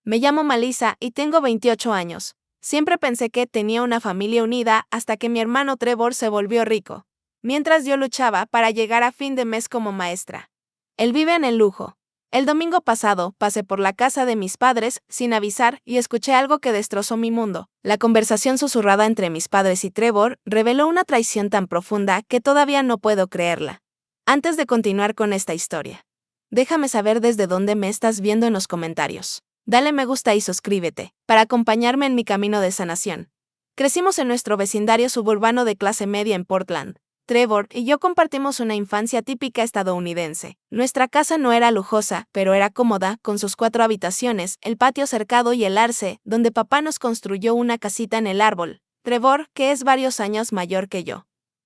Me llamo Malisa y tengo 28 años. Siempre pensé que tenía una familia unida hasta que mi hermano Trevor se volvió rico, mientras yo luchaba para llegar a fin de mes como maestra. Él vive en el lujo. El domingo pasado pasé por la casa de mis padres sin avisar y escuché algo que destrozó mi mundo. La conversación susurrada entre mis padres y Trevor reveló una traición tan profunda que todavía no puedo creerla. Antes de continuar con esta historia, déjame saber desde dónde me estás viendo en los comentarios. Dale me gusta y suscríbete, para acompañarme en mi camino de sanación. Crecimos en nuestro vecindario suburbano de clase media en Portland. Trevor y yo compartimos una infancia típica estadounidense. Nuestra casa no era lujosa, pero era cómoda, con sus 4 habitaciones, el patio cercado y el arce, donde papá nos construyó una casita en el árbol. Trevor, que es varios años mayor que yo,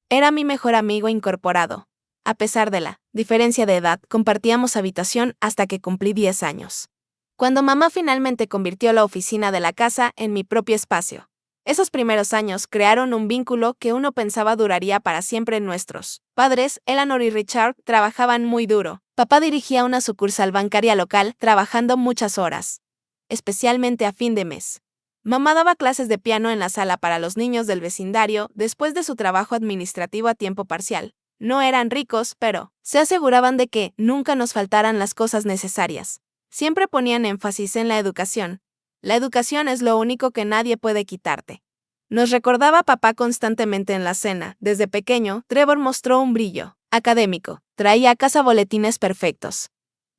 era mi mejor amigo incorporado. A pesar de la diferencia de edad, compartíamos habitación hasta que cumplí 10 años. Cuando mamá finalmente convirtió la oficina de la casa en mi propio espacio. Esos primeros años crearon un vínculo que uno pensaba duraría para siempre. Nuestros padres, Eleanor y Richard, trabajaban muy duro. Papá dirigía una sucursal bancaria local, trabajando muchas horas, especialmente a fin de mes. Mamá daba clases de piano en la sala para los niños del vecindario después de su trabajo administrativo a tiempo parcial. No eran ricos, pero se aseguraban de que nunca nos faltaran las cosas necesarias. Siempre ponían énfasis en la educación. La educación es lo único que nadie puede quitarte. Nos recordaba papá constantemente en la cena. Desde pequeño, Trevor mostró un brillo académico. Traía a casa boletines perfectos.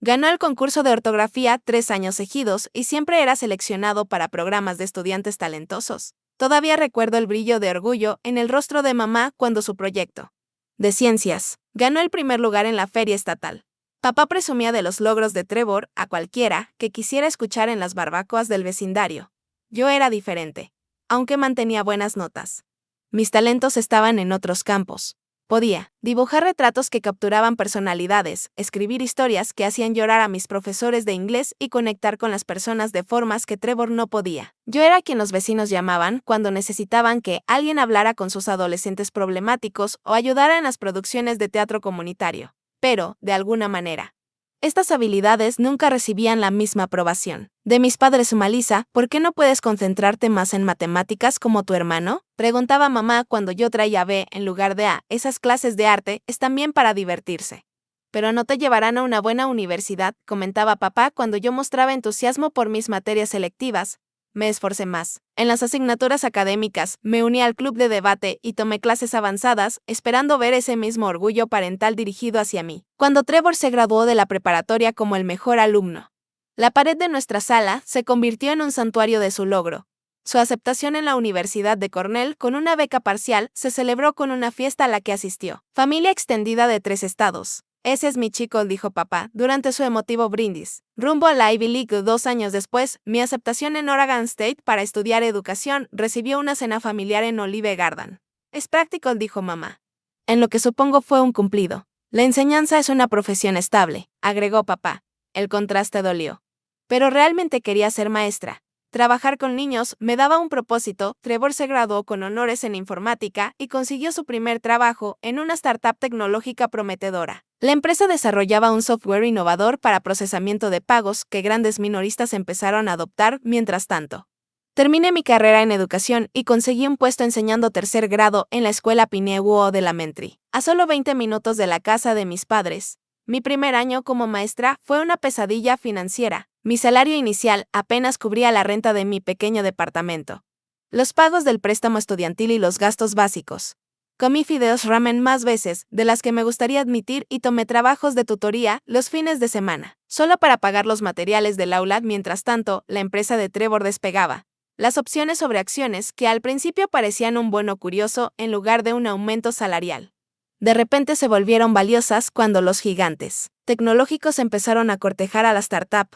Ganó el concurso de ortografía 3 años seguidos y siempre era seleccionado para programas de estudiantes talentosos. Todavía recuerdo el brillo de orgullo en el rostro de mamá cuando su proyecto de ciencias ganó el primer lugar en la feria estatal. Papá presumía de los logros de Trevor a cualquiera que quisiera escuchar en las barbacoas del vecindario. Yo era diferente, aunque mantenía buenas notas. Mis talentos estaban en otros campos. Podía dibujar retratos que capturaban personalidades, escribir historias que hacían llorar a mis profesores de inglés y conectar con las personas de formas que Trevor no podía. Yo era quien los vecinos llamaban cuando necesitaban que alguien hablara con sus adolescentes problemáticos o ayudara en las producciones de teatro comunitario. Pero, de alguna manera, estas habilidades nunca recibían la misma aprobación. De mis padres, Malisa, ¿por qué no puedes concentrarte más en matemáticas como tu hermano? Preguntaba mamá cuando yo traía B en lugar de A. Esas clases de arte están bien para divertirse, pero no te llevarán a una buena universidad, comentaba papá cuando yo mostraba entusiasmo por mis materias selectivas. Me esforcé más. En las asignaturas académicas, me uní al club de debate y tomé clases avanzadas, esperando ver ese mismo orgullo parental dirigido hacia mí. Cuando Trevor se graduó de la preparatoria como el mejor alumno, la pared de nuestra sala se convirtió en un santuario de su logro. Su aceptación en la Universidad de Cornell con una beca parcial se celebró con una fiesta a la que asistió. Familia extendida de 3 estados. Ese es mi chico, dijo papá, durante su emotivo brindis. Rumbo a la Ivy League 2 años después, mi aceptación en Oregon State para estudiar educación recibió una cena familiar en Olive Garden. Es práctico, dijo mamá. En lo que supongo fue un cumplido. La enseñanza es una profesión estable, agregó papá. El contraste dolió. Pero realmente quería ser maestra. Trabajar con niños me daba un propósito. Trevor se graduó con honores en informática y consiguió su primer trabajo en una startup tecnológica prometedora. La empresa desarrollaba un software innovador para procesamiento de pagos que grandes minoristas empezaron a adoptar. Mientras tanto, terminé mi carrera en educación y conseguí un puesto enseñando 3er grado en la escuela Pinewood Elementary, a solo 20 minutos de la casa de mis padres. Mi primer año como maestra fue una pesadilla financiera. Mi salario inicial apenas cubría la renta de mi pequeño departamento, los pagos del préstamo estudiantil y los gastos básicos. Comí fideos ramen más veces de las que me gustaría admitir y tomé trabajos de tutoría los fines de semana, solo para pagar los materiales del aula. Mientras tanto, la empresa de Trevor despegaba. Las opciones sobre acciones, que al principio parecían un bono curioso en lugar de un aumento salarial, de repente se volvieron valiosas cuando los gigantes tecnológicos empezaron a cortejar a la startup.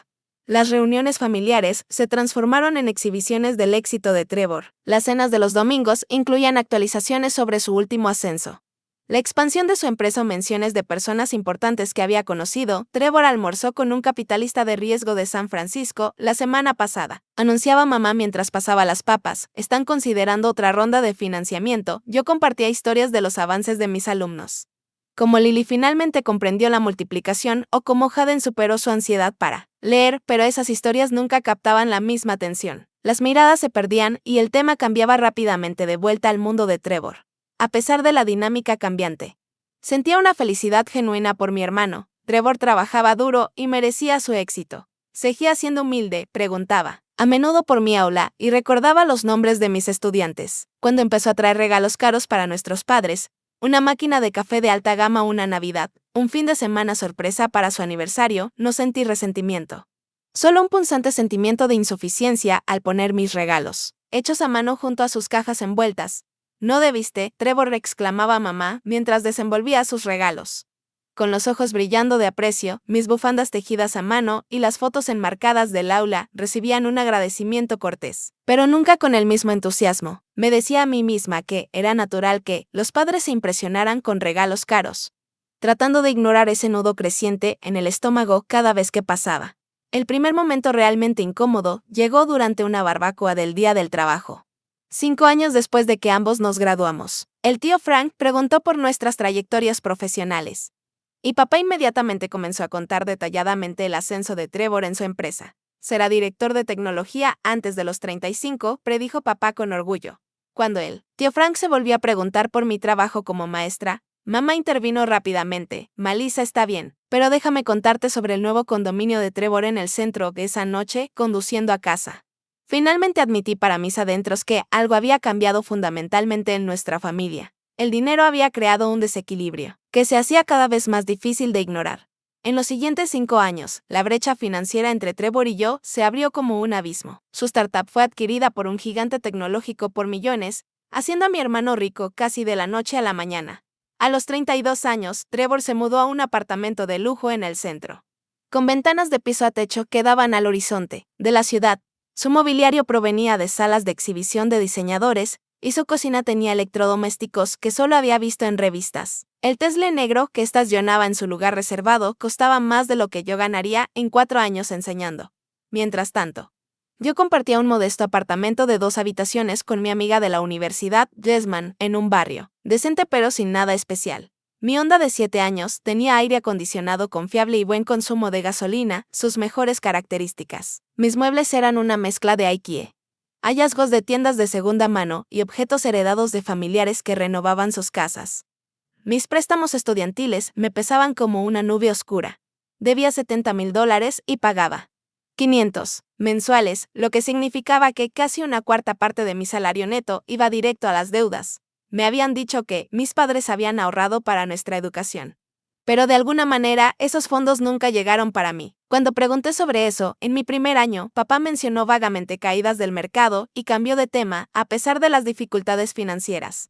Las reuniones familiares se transformaron en exhibiciones del éxito de Trevor. Las cenas de los domingos incluían actualizaciones sobre su último ascenso, la expansión de su empresa o menciones de personas importantes que había conocido. Trevor almorzó con un capitalista de riesgo de San Francisco la semana pasada, anunciaba mamá mientras pasaba las papas. Están considerando otra ronda de financiamiento. Yo compartía historias de los avances de mis alumnos. Como Lily finalmente comprendió la multiplicación o como Hayden superó su ansiedad para leer, pero esas historias nunca captaban la misma atención. Las miradas se perdían y el tema cambiaba rápidamente de vuelta al mundo de Trevor. A pesar de la dinámica cambiante, sentía una felicidad genuina por mi hermano. Trevor trabajaba duro y merecía su éxito. Seguía siendo humilde, preguntaba a menudo por mi aula y recordaba los nombres de mis estudiantes. Cuando empezó a traer regalos caros para nuestros padres, una máquina de café de alta gama una Navidad, un fin de semana sorpresa para su aniversario, no sentí resentimiento. Solo un punzante sentimiento de insuficiencia al poner mis regalos, hechos a mano junto a sus cajas envueltas. ¿No debiste?, Trevor exclamaba a mamá mientras desenvolvía sus regalos. Con los ojos brillando de aprecio, mis bufandas tejidas a mano y las fotos enmarcadas del aula recibían un agradecimiento cortés, pero nunca con el mismo entusiasmo. Me decía a mí misma que era natural que los padres se impresionaran con regalos caros, tratando de ignorar ese nudo creciente en el estómago cada vez que pasaba. El primer momento realmente incómodo llegó durante una barbacoa del día del trabajo. 5 años después de que ambos nos graduamos, el tío Frank preguntó por nuestras trayectorias profesionales. Y papá inmediatamente comenzó a contar detalladamente el ascenso de Trevor en su empresa. Será director de tecnología antes de los 35, predijo papá con orgullo. Cuando el tío Frank se volvió a preguntar por mi trabajo como maestra, mamá intervino rápidamente. Malisa, está bien, pero déjame contarte sobre el nuevo condominio de Trevor en el centro de esa noche, conduciendo a casa. Finalmente admití para mis adentros que algo había cambiado fundamentalmente en nuestra familia. El dinero había creado un desequilibrio que se hacía cada vez más difícil de ignorar. En los siguientes 5 años, la brecha financiera entre Trevor y yo se abrió como un abismo. Su startup fue adquirida por un gigante tecnológico por millones, haciendo a mi hermano rico casi de la noche a la mañana. A los 32 años, Trevor se mudó a un apartamento de lujo en el centro, con ventanas de piso a techo que daban al horizonte de la ciudad. Su mobiliario provenía de salas de exhibición de diseñadores, y su cocina tenía electrodomésticos que solo había visto en revistas. El Tesla negro que estacionaba en su lugar reservado costaba más de lo que yo ganaría en 4 años enseñando. Mientras tanto, yo compartía un modesto apartamento de 2 habitaciones con mi amiga de la universidad, Jesman, en un barrio decente pero sin nada especial. Mi Honda de 7 años tenía aire acondicionado confiable y buen consumo de gasolina, sus mejores características. Mis muebles eran una mezcla de IKEA, hallazgos de tiendas de segunda mano y objetos heredados de familiares que renovaban sus casas. Mis préstamos estudiantiles me pesaban como una nube oscura. Debía $70,000 y pagaba 500 mensuales, lo que significaba que casi una cuarta parte de mi salario neto iba directo a las deudas. Me habían dicho que mis padres habían ahorrado para nuestra educación. Pero de alguna manera, esos fondos nunca llegaron para mí. Cuando pregunté sobre eso, en mi primer año, papá mencionó vagamente caídas del mercado y cambió de tema, a pesar de las dificultades financieras.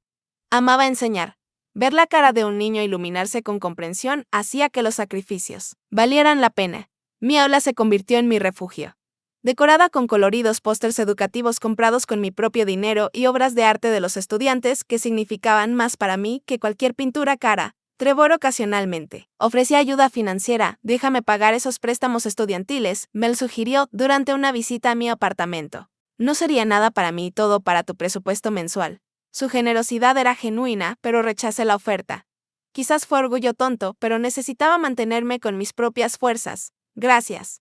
Amaba enseñar. Ver la cara de un niño iluminarse con comprensión hacía que los sacrificios valieran la pena. Mi aula se convirtió en mi refugio. Decorada con coloridos pósters educativos comprados con mi propio dinero y obras de arte de los estudiantes que significaban más para mí que cualquier pintura cara, Trevor ocasionalmente ofrecía ayuda financiera. Déjame pagar esos préstamos estudiantiles, me sugirió durante una visita a mi apartamento. No sería nada para mí y todo para tu presupuesto mensual. Su generosidad era genuina, pero rechacé la oferta. Quizás fue orgullo tonto, pero necesitaba mantenerme con mis propias fuerzas. Gracias.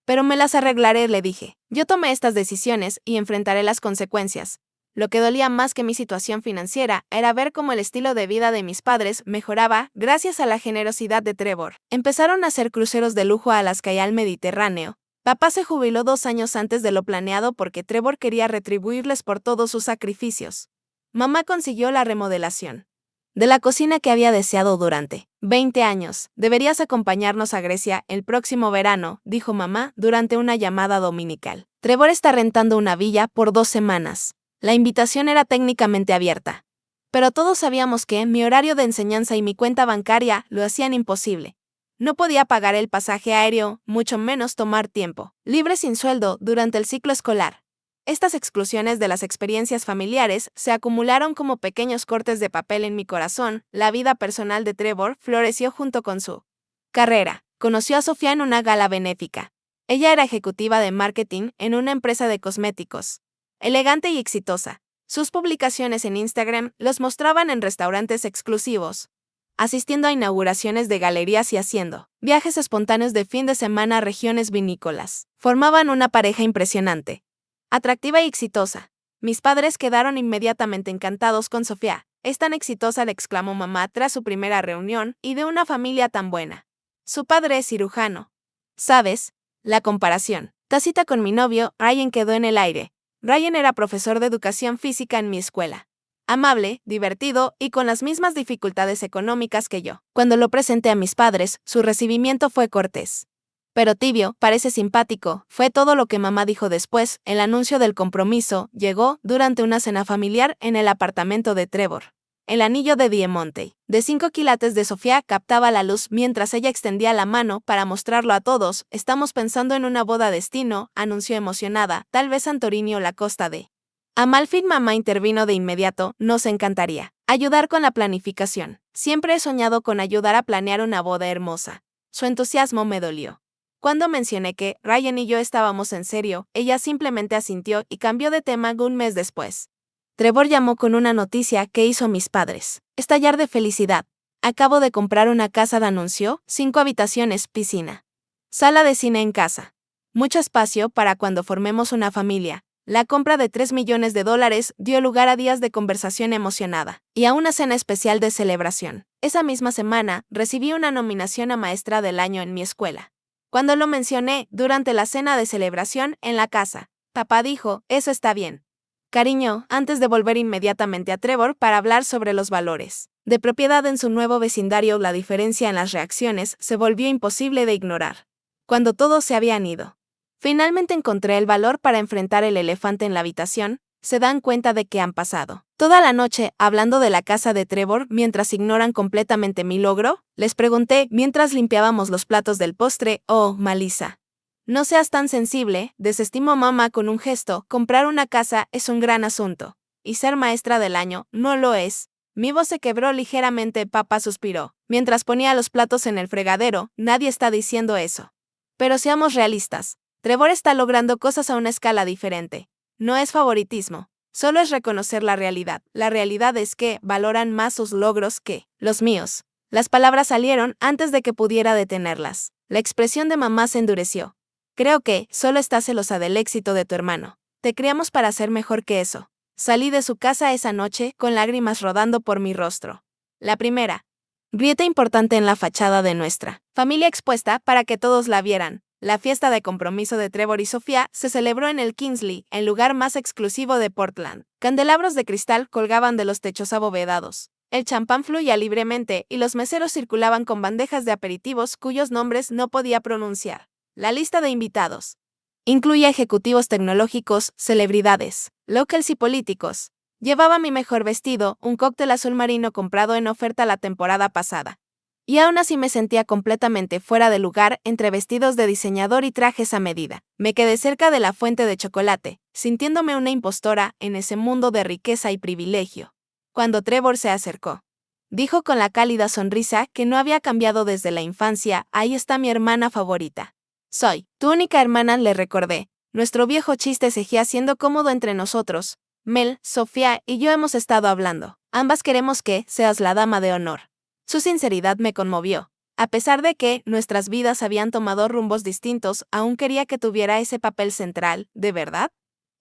Pero me las arreglaré, le dije. Yo tomé estas decisiones y enfrentaré las consecuencias. Lo que dolía más que mi situación financiera era ver cómo el estilo de vida de mis padres mejoraba gracias a la generosidad de Trevor. Empezaron a hacer cruceros de lujo a Alaska y al Mediterráneo. Papá se jubiló 2 años antes de lo planeado porque Trevor quería retribuirles por todos sus sacrificios. Mamá consiguió la remodelación de la cocina que había deseado durante 20 años. Deberías acompañarnos a Grecia el próximo verano, dijo mamá durante una llamada dominical. Trevor está rentando una villa por 2 semanas. La invitación era técnicamente abierta. Pero todos sabíamos que mi horario de enseñanza y mi cuenta bancaria lo hacían imposible. No podía pagar el pasaje aéreo, mucho menos tomar tiempo libre sin sueldo durante el ciclo escolar. Estas exclusiones de las experiencias familiares se acumularon como pequeños cortes de papel en mi corazón. La vida personal de Trevor floreció junto con su carrera. Conoció a Sofía en una gala benéfica. Ella era ejecutiva de marketing en una empresa de cosméticos, elegante y exitosa. Sus publicaciones en Instagram los mostraban en restaurantes exclusivos, asistiendo a inauguraciones de galerías y haciendo viajes espontáneos de fin de semana a regiones vinícolas. Formaban una pareja impresionante, atractiva y exitosa. Mis padres quedaron inmediatamente encantados con Sofía. Es tan exitosa, le exclamó mamá tras su primera reunión, y de una familia tan buena. Su padre es cirujano. ¿Sabes? La comparación tácita con mi novio, Ryan, quedó en el aire. Ryan era profesor de educación física en mi escuela. Amable, divertido y con las mismas dificultades económicas que yo. Cuando lo presenté a mis padres, su recibimiento fue cortés. Pero tibio, parece simpático, fue todo lo que mamá dijo después. El anuncio del compromiso llegó durante una cena familiar en el apartamento de Trevor. El anillo de Diamante, de 5 quilates de Sofía, captaba la luz mientras ella extendía la mano para mostrarlo a todos. Estamos pensando en una boda destino, anunció emocionada, tal vez Santorini o la costa de Amalfi. Mamá intervino de inmediato. Nos encantaría ayudar con la planificación. Siempre he soñado con ayudar a planear una boda hermosa. Su entusiasmo me dolió. Cuando mencioné que Ryan y yo estábamos en serio, ella simplemente asintió y cambió de tema un mes después. Trevor llamó con una noticia que hizo a mis padres estallar de felicidad. Acabo de comprar una casa, anunció, 5 habitaciones, piscina, sala de cine en casa. Mucho espacio para cuando formemos una familia. La compra de $3 millones dio lugar a días de conversación emocionada y a una cena especial de celebración. Esa misma semana, recibí una nominación a maestra del año en mi escuela. Cuando lo mencioné durante la cena de celebración en la casa, papá dijo, eso está bien, cariño, antes de volver inmediatamente a Trevor para hablar sobre los valores de propiedad en su nuevo vecindario. La diferencia en las reacciones se volvió imposible de ignorar. Cuando todos se habían ido, finalmente encontré el valor para enfrentar el elefante en la habitación. Se dan cuenta de que han pasado toda la noche hablando de la casa de Trevor mientras ignoran completamente mi logro, les pregunté mientras limpiábamos los platos del postre. Oh, Malisa, no seas tan sensible, desestimó mamá con un gesto. Comprar una casa es un gran asunto, y ser maestra del año no lo es. Mi voz se quebró ligeramente. Papá suspiró mientras ponía los platos en el fregadero. Nadie está diciendo eso. Pero seamos realistas. Trevor está logrando cosas a una escala diferente. No es favoritismo, solo es reconocer la realidad. La realidad es que valoran más sus logros que los míos. Las palabras salieron antes de que pudiera detenerlas. La expresión de mamá se endureció. Creo que solo estás celosa del éxito de tu hermano. Te criamos para ser mejor que eso. Salí de su casa esa noche con lágrimas rodando por mi rostro. La primera grieta importante en la fachada de nuestra familia expuesta para que todos la vieran. La fiesta de compromiso de Trevor y Sofía se celebró en el Kingsley, el lugar más exclusivo de Portland. Candelabros de cristal colgaban de los techos abovedados. El champán fluía libremente y los meseros circulaban con bandejas de aperitivos cuyos nombres no podía pronunciar. La lista de invitados incluía ejecutivos tecnológicos, celebridades, locals y políticos. Llevaba mi mejor vestido, un cóctel azul marino comprado en oferta la temporada pasada. Y aún así me sentía completamente fuera de lugar entre vestidos de diseñador y trajes a medida. Me quedé cerca de la fuente de chocolate, sintiéndome una impostora en ese mundo de riqueza y privilegio. Cuando Trevor se acercó, dijo con la cálida sonrisa que no había cambiado desde la infancia. Ahí está mi hermana favorita. Soy tu única hermana, le recordé. Nuestro viejo chiste seguía siendo cómodo entre nosotros. Mel, Sofía y yo hemos estado hablando. Ambas queremos que seas la dama de honor. Su sinceridad me conmovió. A pesar de que nuestras vidas habían tomado rumbos distintos, aún quería que tuviera ese papel central. ¿De verdad?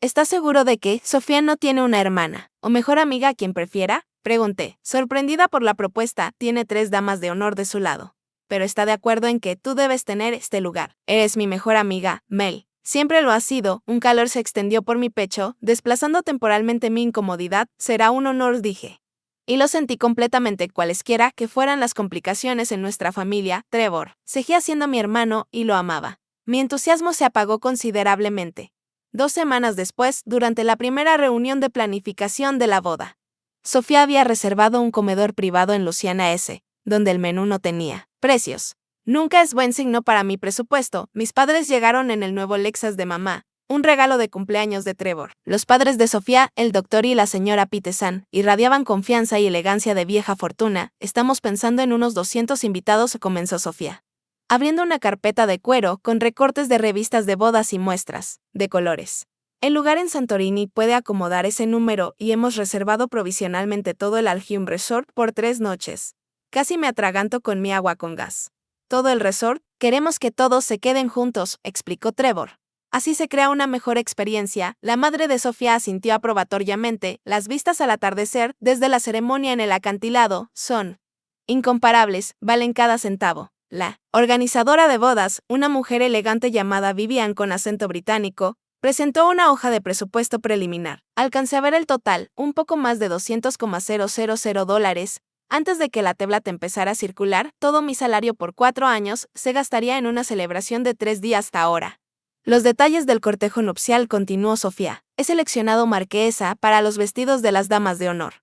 ¿Estás seguro de que Sofía no tiene una hermana o mejor amiga a quien prefiera? Pregunté, sorprendida por la propuesta. Tiene 3 damas de honor de su lado. Pero está de acuerdo en que tú debes tener este lugar. Eres mi mejor amiga, Mel. Siempre lo has sido. Un calor se extendió por mi pecho, desplazando temporalmente mi incomodidad. Será un honor, dije. Y lo sentí completamente. Cualesquiera que fueran las complicaciones en nuestra familia, Trevor seguía siendo mi hermano y lo amaba. Mi entusiasmo se apagó considerablemente. 2 semanas después, durante la primera reunión de planificación de la boda, Sofía había reservado un comedor privado en Luciana S., donde el menú no tenía precios. Nunca es buen signo para mi presupuesto. Mis padres llegaron en el nuevo Lexus de mamá, un regalo de cumpleaños de Trevor. Los padres de Sofía, el doctor y la señora Peterson, irradiaban confianza y elegancia de vieja fortuna. Estamos pensando en unos 200 invitados, comenzó Sofía, abriendo una carpeta de cuero con recortes de revistas de bodas y muestras de colores. El lugar en Santorini puede acomodar ese número y hemos reservado provisionalmente todo el Alhium Resort por 3 noches. Casi me atraganto con mi agua con gas. Todo el resort, queremos que todos se queden juntos, explicó Trevor. Así se crea una mejor experiencia. La madre de Sofía asintió aprobatoriamente. Las vistas al atardecer, desde la ceremonia en el acantilado, son incomparables, valen cada centavo. La organizadora de bodas, una mujer elegante llamada Vivian con acento británico, presentó una hoja de presupuesto preliminar. Alcancé a ver el total, un poco más de $200,000. Antes de que la tablet empezara a circular, todo mi salario por 4 años se gastaría en una celebración de 3 días hasta ahora. Los detalles del cortejo nupcial, continuó Sofía. He seleccionado marquesa para los vestidos de las damas de honor.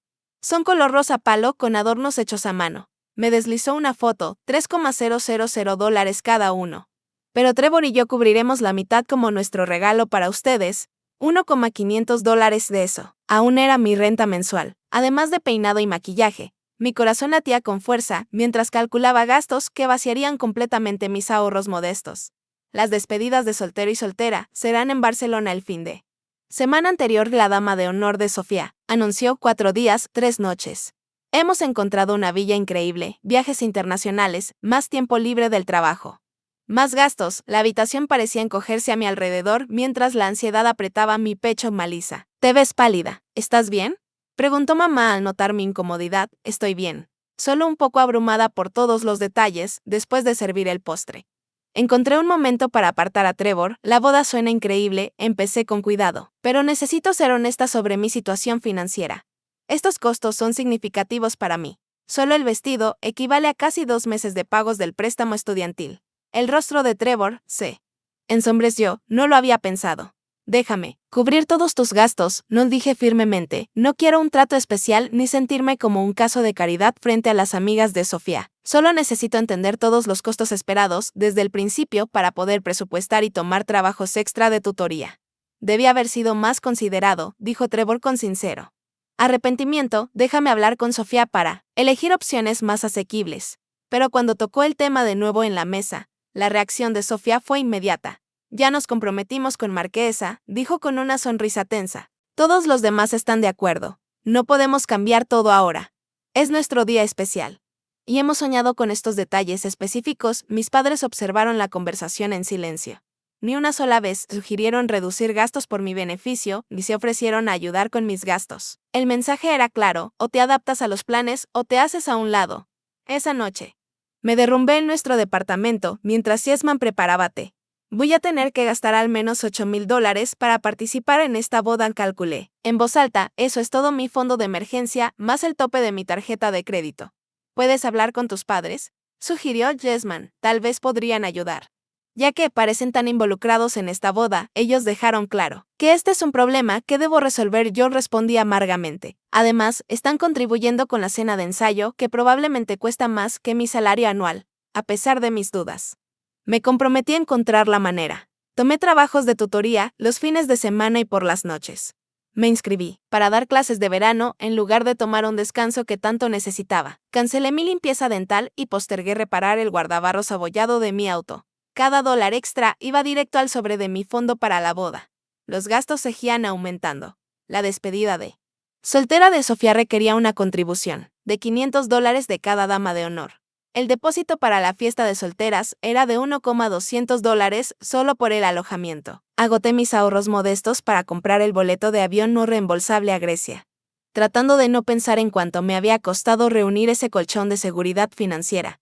Son color rosa palo con adornos hechos a mano. Me deslizó una foto, $3,000 cada uno. Pero Trevor y yo cubriremos la mitad como nuestro regalo para ustedes, $1,500 de eso. Aún era mi renta mensual, además de peinado y maquillaje. Mi corazón latía con fuerza mientras calculaba gastos que vaciarían completamente mis ahorros modestos. Las despedidas de soltero y soltera serán en Barcelona el fin de semana anterior. La dama de honor de Sofía anunció 4 días, 3 noches. Hemos encontrado una villa increíble, viajes internacionales, más tiempo libre del trabajo. Más gastos. La habitación parecía encogerse a mi alrededor mientras la ansiedad apretaba mi pecho. Malisa, te ves pálida. ¿Estás bien?, preguntó mamá al notar mi incomodidad. Estoy bien. Solo un poco abrumada por todos los detalles después de servir el postre. Encontré un momento para apartar a Trevor. La boda suena increíble, empecé con cuidado, pero necesito ser honesta sobre mi situación financiera. Estos costos son significativos para mí. Solo el vestido equivale a casi 2 meses de pagos del préstamo estudiantil. El rostro de Trevor se ensombreció. No lo había pensado. Déjame cubrir todos tus gastos, no, dije firmemente. No quiero un trato especial ni sentirme como un caso de caridad frente a las amigas de Sofía. Solo necesito entender todos los costos esperados desde el principio para poder presupuestar y tomar trabajos extra de tutoría. Debí haber sido más considerado, dijo Trevor con sincero arrepentimiento. Déjame hablar con Sofía para elegir opciones más asequibles. Pero cuando tocó el tema de nuevo en la mesa, la reacción de Sofía fue inmediata. Ya nos comprometimos con Marquesa, dijo con una sonrisa tensa. Todos los demás están de acuerdo. No podemos cambiar todo ahora. Es nuestro día especial. Y hemos soñado con estos detalles específicos. Mis padres observaron la conversación en silencio. Ni una sola vez sugirieron reducir gastos por mi beneficio, ni se ofrecieron a ayudar con mis gastos. El mensaje era claro: o te adaptas a los planes o te haces a un lado. Esa noche me derrumbé en nuestro departamento mientras Yesman preparaba té. Voy a tener que gastar al menos $8,000 para participar en esta boda, calculé. En voz alta, eso es todo mi fondo de emergencia, más el tope de mi tarjeta de crédito. ¿Puedes hablar con tus padres?, sugirió Yesman. Tal vez podrían ayudar. Ya que parecen tan involucrados en esta boda, ellos dejaron claro que este es un problema que debo resolver yo, respondí amargamente. Además, están contribuyendo con la cena de ensayo, que probablemente cuesta más que mi salario anual, a pesar de mis dudas. Me comprometí a encontrar la manera. Tomé trabajos de tutoría los fines de semana y por las noches. Me inscribí para dar clases de verano en lugar de tomar un descanso que tanto necesitaba. Cancelé mi limpieza dental y postergué reparar el guardabarros abollado de mi auto. Cada dólar extra iba directo al sobre de mi fondo para la boda. Los gastos seguían aumentando. La despedida de soltera de Sofía requería una contribución de $500 de cada dama de honor. El depósito para la fiesta de solteras era de $1,200 solo por el alojamiento. Agoté mis ahorros modestos para comprar el boleto de avión no reembolsable a Grecia, tratando de no pensar en cuánto me había costado reunir ese colchón de seguridad financiera.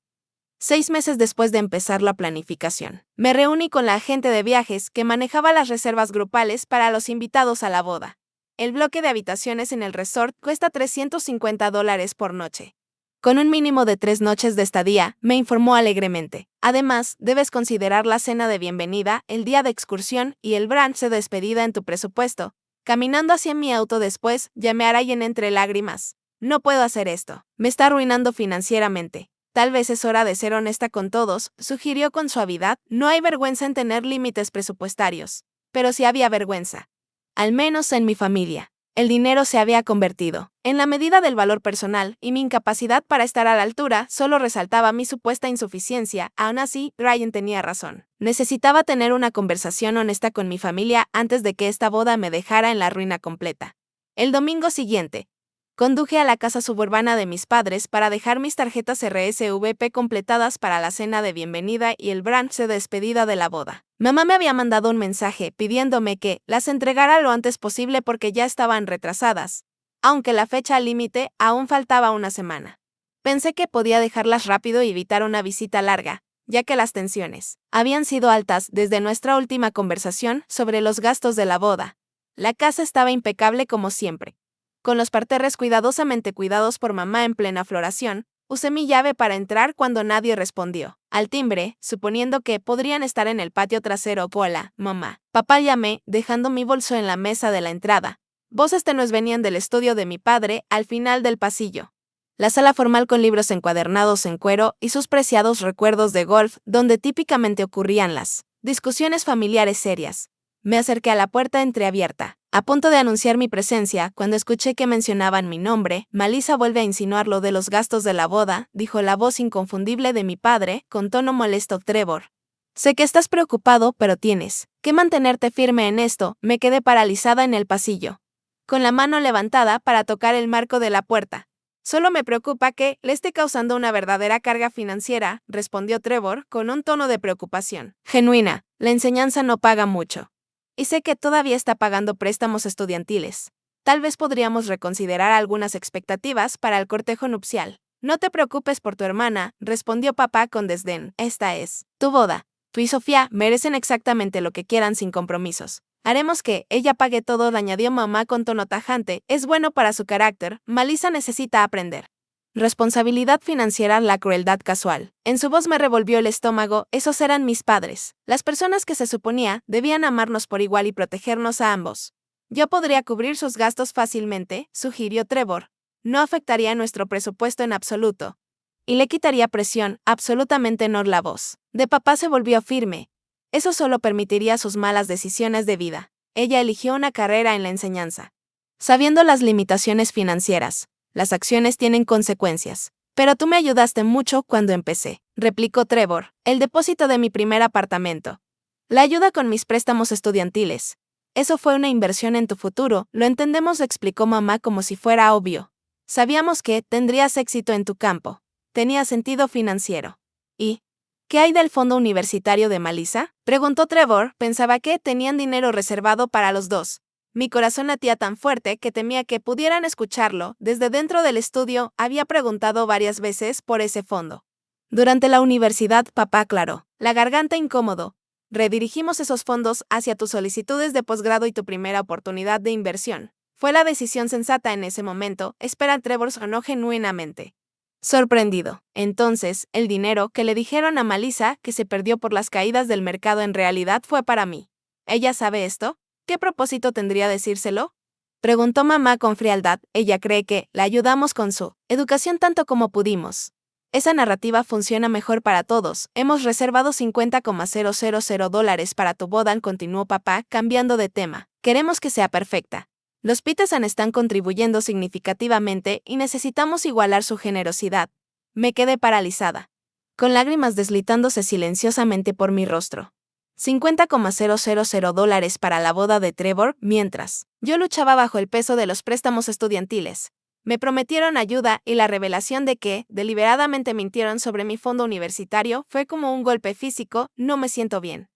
6 meses después de empezar la planificación, me reuní con la agente de viajes que manejaba las reservas grupales para los invitados a la boda. El bloque de habitaciones en el resort cuesta $350 por noche, con un mínimo de 3 noches de estadía, me informó alegremente. Además, debes considerar la cena de bienvenida, el día de excursión y el brunch de despedida en tu presupuesto. Caminando hacia mi auto después, llamé a Ryan entre lágrimas. No puedo hacer esto. Me está arruinando financieramente. Tal vez es hora de ser honesta con todos, sugirió con suavidad. No hay vergüenza en tener límites presupuestarios. Pero sí había vergüenza. Al menos en mi familia. El dinero se había convertido en la medida del valor personal, y mi incapacidad para estar a la altura solo resaltaba mi supuesta insuficiencia. Aún así, Ryan tenía razón. Necesitaba tener una conversación honesta con mi familia antes de que esta boda me dejara en la ruina completa. El domingo siguiente, Conduje a la casa suburbana de mis padres para dejar mis tarjetas RSVP completadas para la cena de bienvenida y el brunch de despedida de la boda. Mamá me había mandado un mensaje pidiéndome que las entregara lo antes posible porque ya estaban retrasadas, aunque la fecha límite aún faltaba una semana. Pensé que podía dejarlas rápido y evitar una visita larga, ya que las tensiones habían sido altas desde nuestra última conversación sobre los gastos de la boda. La casa estaba impecable como siempre, con los parterres cuidadosamente cuidados por mamá en plena floración. Usé mi llave para entrar cuando nadie respondió al timbre, suponiendo que podrían estar en el patio trasero. Hola, mamá. Papá, llamé, dejando mi bolso en la mesa de la entrada. Voces tenues venían del estudio de mi padre, al final del pasillo. La sala formal con libros encuadernados en cuero y sus preciados recuerdos de golf, donde típicamente ocurrían las discusiones familiares serias. Me acerqué a la puerta entreabierta, a punto de anunciar mi presencia, cuando escuché que mencionaban mi nombre. Malisa vuelve a insinuar lo de los gastos de la boda, dijo la voz inconfundible de mi padre, con tono molesto. Trevor, sé que estás preocupado, pero tienes que mantenerte firme en esto. Me quedé paralizada en el pasillo, con la mano levantada para tocar el marco de la puerta. Solo me preocupa que le esté causando una verdadera carga financiera, respondió Trevor, con un tono de preocupación genuina. La enseñanza no paga mucho. Y sé que todavía está pagando préstamos estudiantiles. Tal vez podríamos reconsiderar algunas expectativas para el cortejo nupcial. No te preocupes por tu hermana, respondió papá con desdén. Esta es tu boda. Tú y Sofía merecen exactamente lo que quieran sin compromisos. Haremos que ella pague todo, le añadió mamá con tono tajante. Es bueno para su carácter. Malisa necesita aprender responsabilidad financiera, la crueldad casual. En su voz me revolvió el estómago. Esos eran mis padres, las personas que se suponía debían amarnos por igual y protegernos a ambos. Yo podría cubrir sus gastos fácilmente, sugirió Trevor. No afectaría nuestro presupuesto en absoluto. Y le quitaría presión. Absolutamente no. La voz de papá se volvió firme. Eso solo permitiría sus malas decisiones de vida. Ella eligió una carrera en la enseñanza, sabiendo las limitaciones financieras. Las acciones tienen consecuencias. Pero tú me ayudaste mucho cuando empecé, replicó Trevor. El depósito de mi primer apartamento. La ayuda con mis préstamos estudiantiles. Eso fue una inversión en tu futuro, lo entendemos, explicó mamá como si fuera obvio. Sabíamos que tendrías éxito en tu campo. Tenía sentido financiero. ¿Y qué hay del fondo universitario de Malisa?, preguntó Trevor. Pensaba que tenían dinero reservado para los dos. Mi corazón latía tan fuerte que temía que pudieran escucharlo. Desde dentro del estudio había preguntado varias veces por ese fondo. Durante la universidad, papá aclaró, la garganta incómodo. Redirigimos esos fondos hacia tus solicitudes de posgrado y tu primera oportunidad de inversión. Fue la decisión sensata en ese momento. Espera, Trevor sonó genuinamente sorprendido. Entonces, el dinero que le dijeron a Malisa que se perdió por las caídas del mercado en realidad fue para mí. ¿Ella sabe esto? ¿Qué propósito tendría decírselo?, preguntó mamá con frialdad. Ella cree que la ayudamos con su educación tanto como pudimos. Esa narrativa funciona mejor para todos. Hemos reservado $50,000 para tu boda, continuó papá, cambiando de tema. Queremos que sea perfecta. Los Peterson están contribuyendo significativamente y necesitamos igualar su generosidad. Me quedé paralizada, con lágrimas deslizándose silenciosamente por mi rostro. $50,000 para la boda de Trevor, mientras yo luchaba bajo el peso de los préstamos estudiantiles. Me prometieron ayuda y la revelación de que deliberadamente mintieron sobre mi fondo universitario fue como un golpe físico. No me siento bien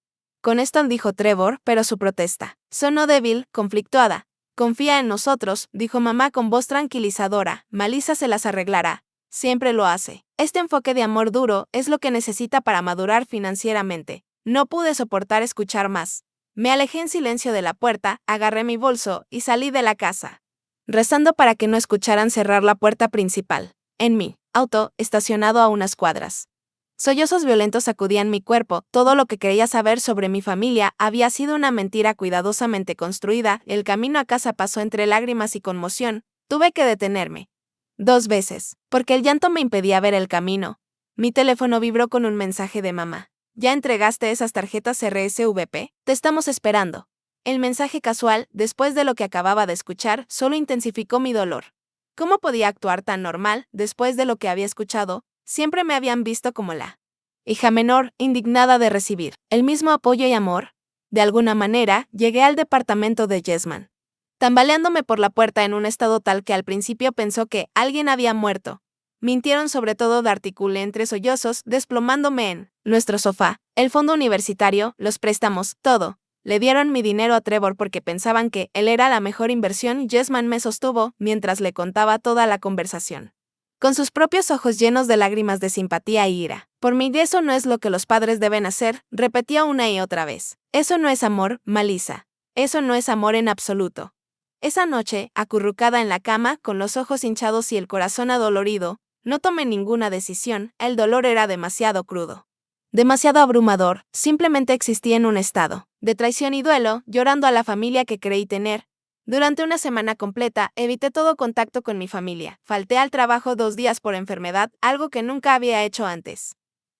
con esto, dijo Trevor, pero su protesta sonó débil, conflictuada. Confía en nosotros, dijo mamá con voz tranquilizadora. Malisa se las arreglará. Siempre lo hace. Este enfoque de amor duro es lo que necesita para madurar financieramente. No pude soportar escuchar más. Me alejé en silencio de la puerta, agarré mi bolso y salí de la casa, rezando para que no escucharan cerrar la puerta principal. En mi auto, estacionado a unas cuadras, sollozos violentos sacudían mi cuerpo. Todo lo que quería saber sobre mi familia había sido una mentira cuidadosamente construida. El camino a casa pasó entre lágrimas y conmoción. Tuve que detenerme 2 veces, porque el llanto me impedía ver el camino. Mi teléfono vibró con un mensaje de mamá. ¿Ya entregaste esas tarjetas RSVP? Te estamos esperando. El mensaje casual, después de lo que acababa de escuchar, solo intensificó mi dolor. ¿Cómo podía actuar tan normal después de lo que había escuchado? Siempre me habían visto como la hija menor, indignada de recibir el mismo apoyo y amor. De alguna manera, llegué al departamento de Yesman. tambaleándome por la puerta en un estado tal que al principio pensó que alguien había muerto. Mintieron sobre todo, articulé entre sollozos, desplomándome en nuestro sofá, el fondo universitario, los préstamos, todo. Le dieron mi dinero a Trevor porque pensaban que él era la mejor inversión, Jesman me sostuvo mientras le contaba toda la conversación. Con sus propios ojos llenos de lágrimas de simpatía y ira. Por mí, eso no es lo que los padres deben hacer, repetía una y otra vez. Eso no es amor, Malisa. Eso no es amor en absoluto. Esa noche, acurrucada en la cama, con los ojos hinchados y el corazón adolorido, no tomé ninguna decisión, el dolor era demasiado crudo. Demasiado abrumador, simplemente existí en un estado de traición y duelo, llorando a la familia que creí tener. Durante una semana completa, evité todo contacto con mi familia. Falté al trabajo 2 días por enfermedad, algo que nunca había hecho antes.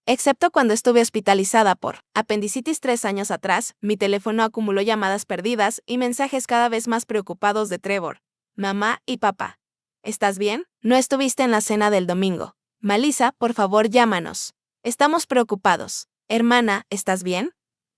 Excepto cuando estuve hospitalizada por apendicitis 3 años atrás, mi teléfono acumuló llamadas perdidas y mensajes cada vez más preocupados de Trevor, mamá y papá. ¿Estás bien? No estuviste en la cena del domingo. Malisa, por favor, llámanos. Estamos preocupados. Hermana, ¿estás bien?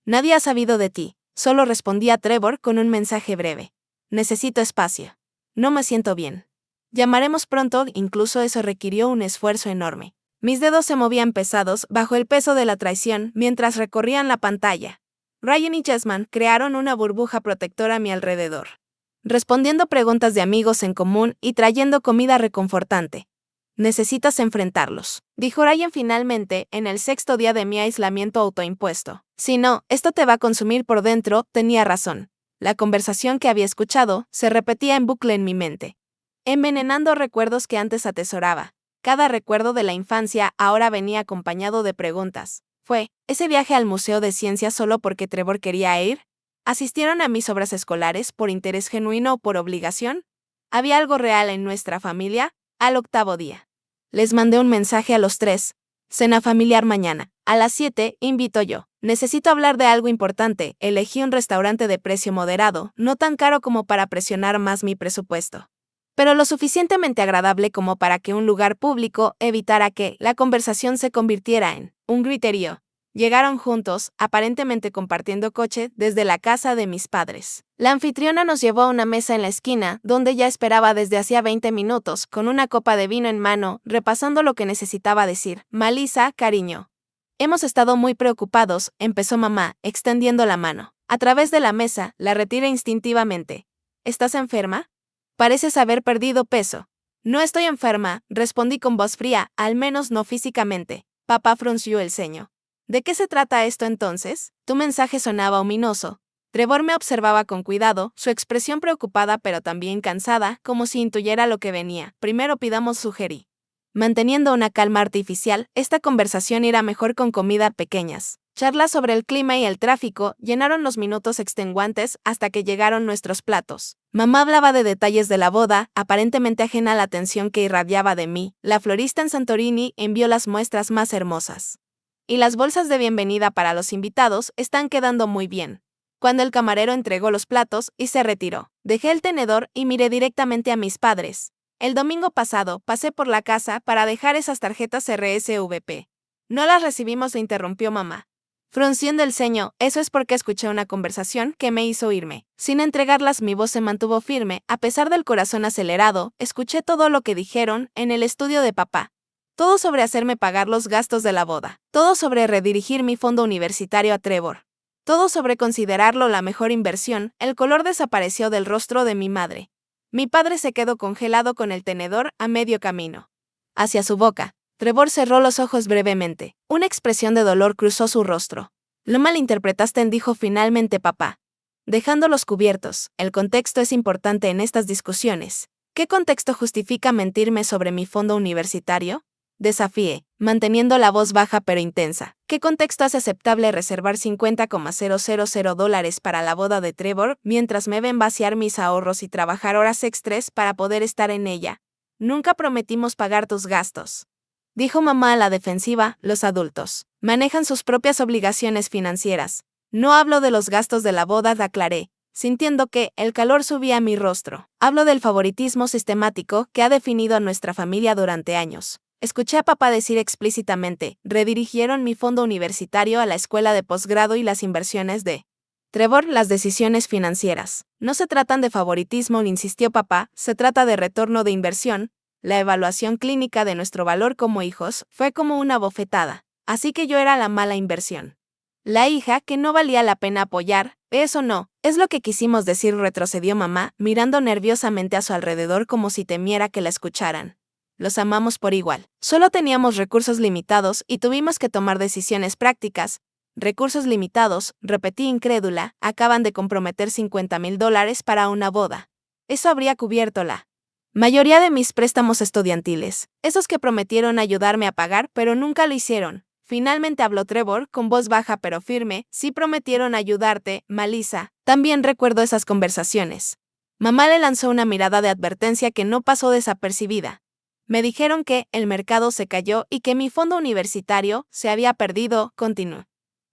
Nadie ha sabido de ti. Solo respondí a Trevor con un mensaje breve. Necesito espacio. No me siento bien. Llamaremos pronto, incluso eso requirió un esfuerzo enorme. Mis dedos se movían pesados bajo el peso de la traición mientras recorrían la pantalla. Ryan y Jesman crearon una burbuja protectora a mi alrededor, respondiendo preguntas de amigos en común y trayendo comida reconfortante. Necesitas enfrentarlos, dijo Ryan finalmente en el 6º día de mi aislamiento autoimpuesto. Si no, esto te va a consumir por dentro, tenía razón. La conversación que había escuchado se repetía en bucle en mi mente, envenenando recuerdos que antes atesoraba. Cada recuerdo de la infancia ahora venía acompañado de preguntas. ¿Fue ese viaje al Museo de Ciencias solo porque Trevor quería ir? ¿Asistieron a mis obras escolares por interés genuino o por obligación? ¿Había algo real en nuestra familia? Al 8º día. Les mandé un mensaje a los 3. Cena familiar mañana. A las 7, invito yo. Necesito hablar de algo importante. Elegí un restaurante de precio moderado, no tan caro como para presionar más mi presupuesto, pero lo suficientemente agradable como para que un lugar público evitara que la conversación se convirtiera en un griterío. Llegaron juntos, aparentemente compartiendo coche, desde la casa de mis padres. La anfitriona nos llevó a una mesa en la esquina, donde ya esperaba desde hacía 20 minutos, con una copa de vino en mano, repasando lo que necesitaba decir. Malisa, cariño. Hemos estado muy preocupados, empezó mamá, extendiendo la mano. A través de la mesa, la retiré instintivamente. ¿Estás enferma? Pareces haber perdido peso. No estoy enferma, respondí con voz fría, al menos no físicamente. Papá frunció el ceño. ¿De qué se trata esto entonces? Tu mensaje sonaba ominoso. Trevor me observaba con cuidado, su expresión preocupada pero también cansada, como si intuyera lo que venía. Primero pidamos, sugerí. Manteniendo una calma artificial, esta conversación irá mejor con comida pequeñas. Charlas sobre el clima y el tráfico llenaron los minutos extenuantes hasta que llegaron nuestros platos. Mamá hablaba de detalles de la boda, aparentemente ajena a la atención que irradiaba de mí. La florista en Santorini envió las muestras más hermosas. Y las bolsas de bienvenida para los invitados están quedando muy bien. Cuando el camarero entregó los platos y se retiró, dejé el tenedor y miré directamente a mis padres. El domingo pasado pasé por la casa para dejar esas tarjetas RSVP. No las recibimos, le interrumpió mamá. Frunciendo el ceño, eso es porque escuché una conversación que me hizo irme. Sin entregarlas, mi voz se mantuvo firme, a pesar del corazón acelerado, escuché todo lo que dijeron en el estudio de papá. Todo sobre hacerme pagar los gastos de la boda. Todo sobre redirigir mi fondo universitario a Trevor. Todo sobre considerarlo la mejor inversión. El color desapareció del rostro de mi madre. Mi padre se quedó congelado con el tenedor a medio camino hacia su boca. Trevor cerró los ojos brevemente. Una expresión de dolor cruzó su rostro. Lo malinterpretaste, dijo finalmente papá. Dejándolos cubiertos, el contexto es importante en estas discusiones. ¿Qué contexto justifica mentirme sobre mi fondo universitario? Desafié, manteniendo la voz baja pero intensa. ¿Qué contexto hace aceptable reservar $50,000 para la boda de Trevor mientras me ven vaciar mis ahorros y trabajar horas extras para poder estar en ella? Nunca prometimos pagar tus gastos, dijo mamá a la defensiva. Los adultos manejan sus propias obligaciones financieras. No hablo de los gastos de la boda, aclaré, sintiendo que el calor subía a mi rostro. Hablo del favoritismo sistemático que ha definido a nuestra familia durante años. Escuché a papá decir explícitamente, redirigieron mi fondo universitario a la escuela de posgrado y las inversiones de Trevor, las decisiones financieras. No se tratan de favoritismo, insistió papá, se trata de retorno de inversión. La evaluación clínica de nuestro valor como hijos fue como una bofetada, así que yo era la mala inversión. La hija que no valía la pena apoyar, eso no, es lo que quisimos decir, retrocedió mamá, mirando nerviosamente a su alrededor como si temiera que la escucharan. Los amamos por igual. Solo teníamos recursos limitados y tuvimos que tomar decisiones prácticas. Recursos limitados, repetí incrédula, acaban de comprometer $50,000 para una boda. Eso habría cubierto la mayoría de mis préstamos estudiantiles, esos que prometieron ayudarme a pagar pero nunca lo hicieron. Finalmente habló Trevor, con voz baja pero firme, sí prometieron ayudarte, Malisa. También recuerdo esas conversaciones. Mamá le lanzó una mirada de advertencia que no pasó desapercibida. Me dijeron que el mercado se cayó y que mi fondo universitario se había perdido, continuó,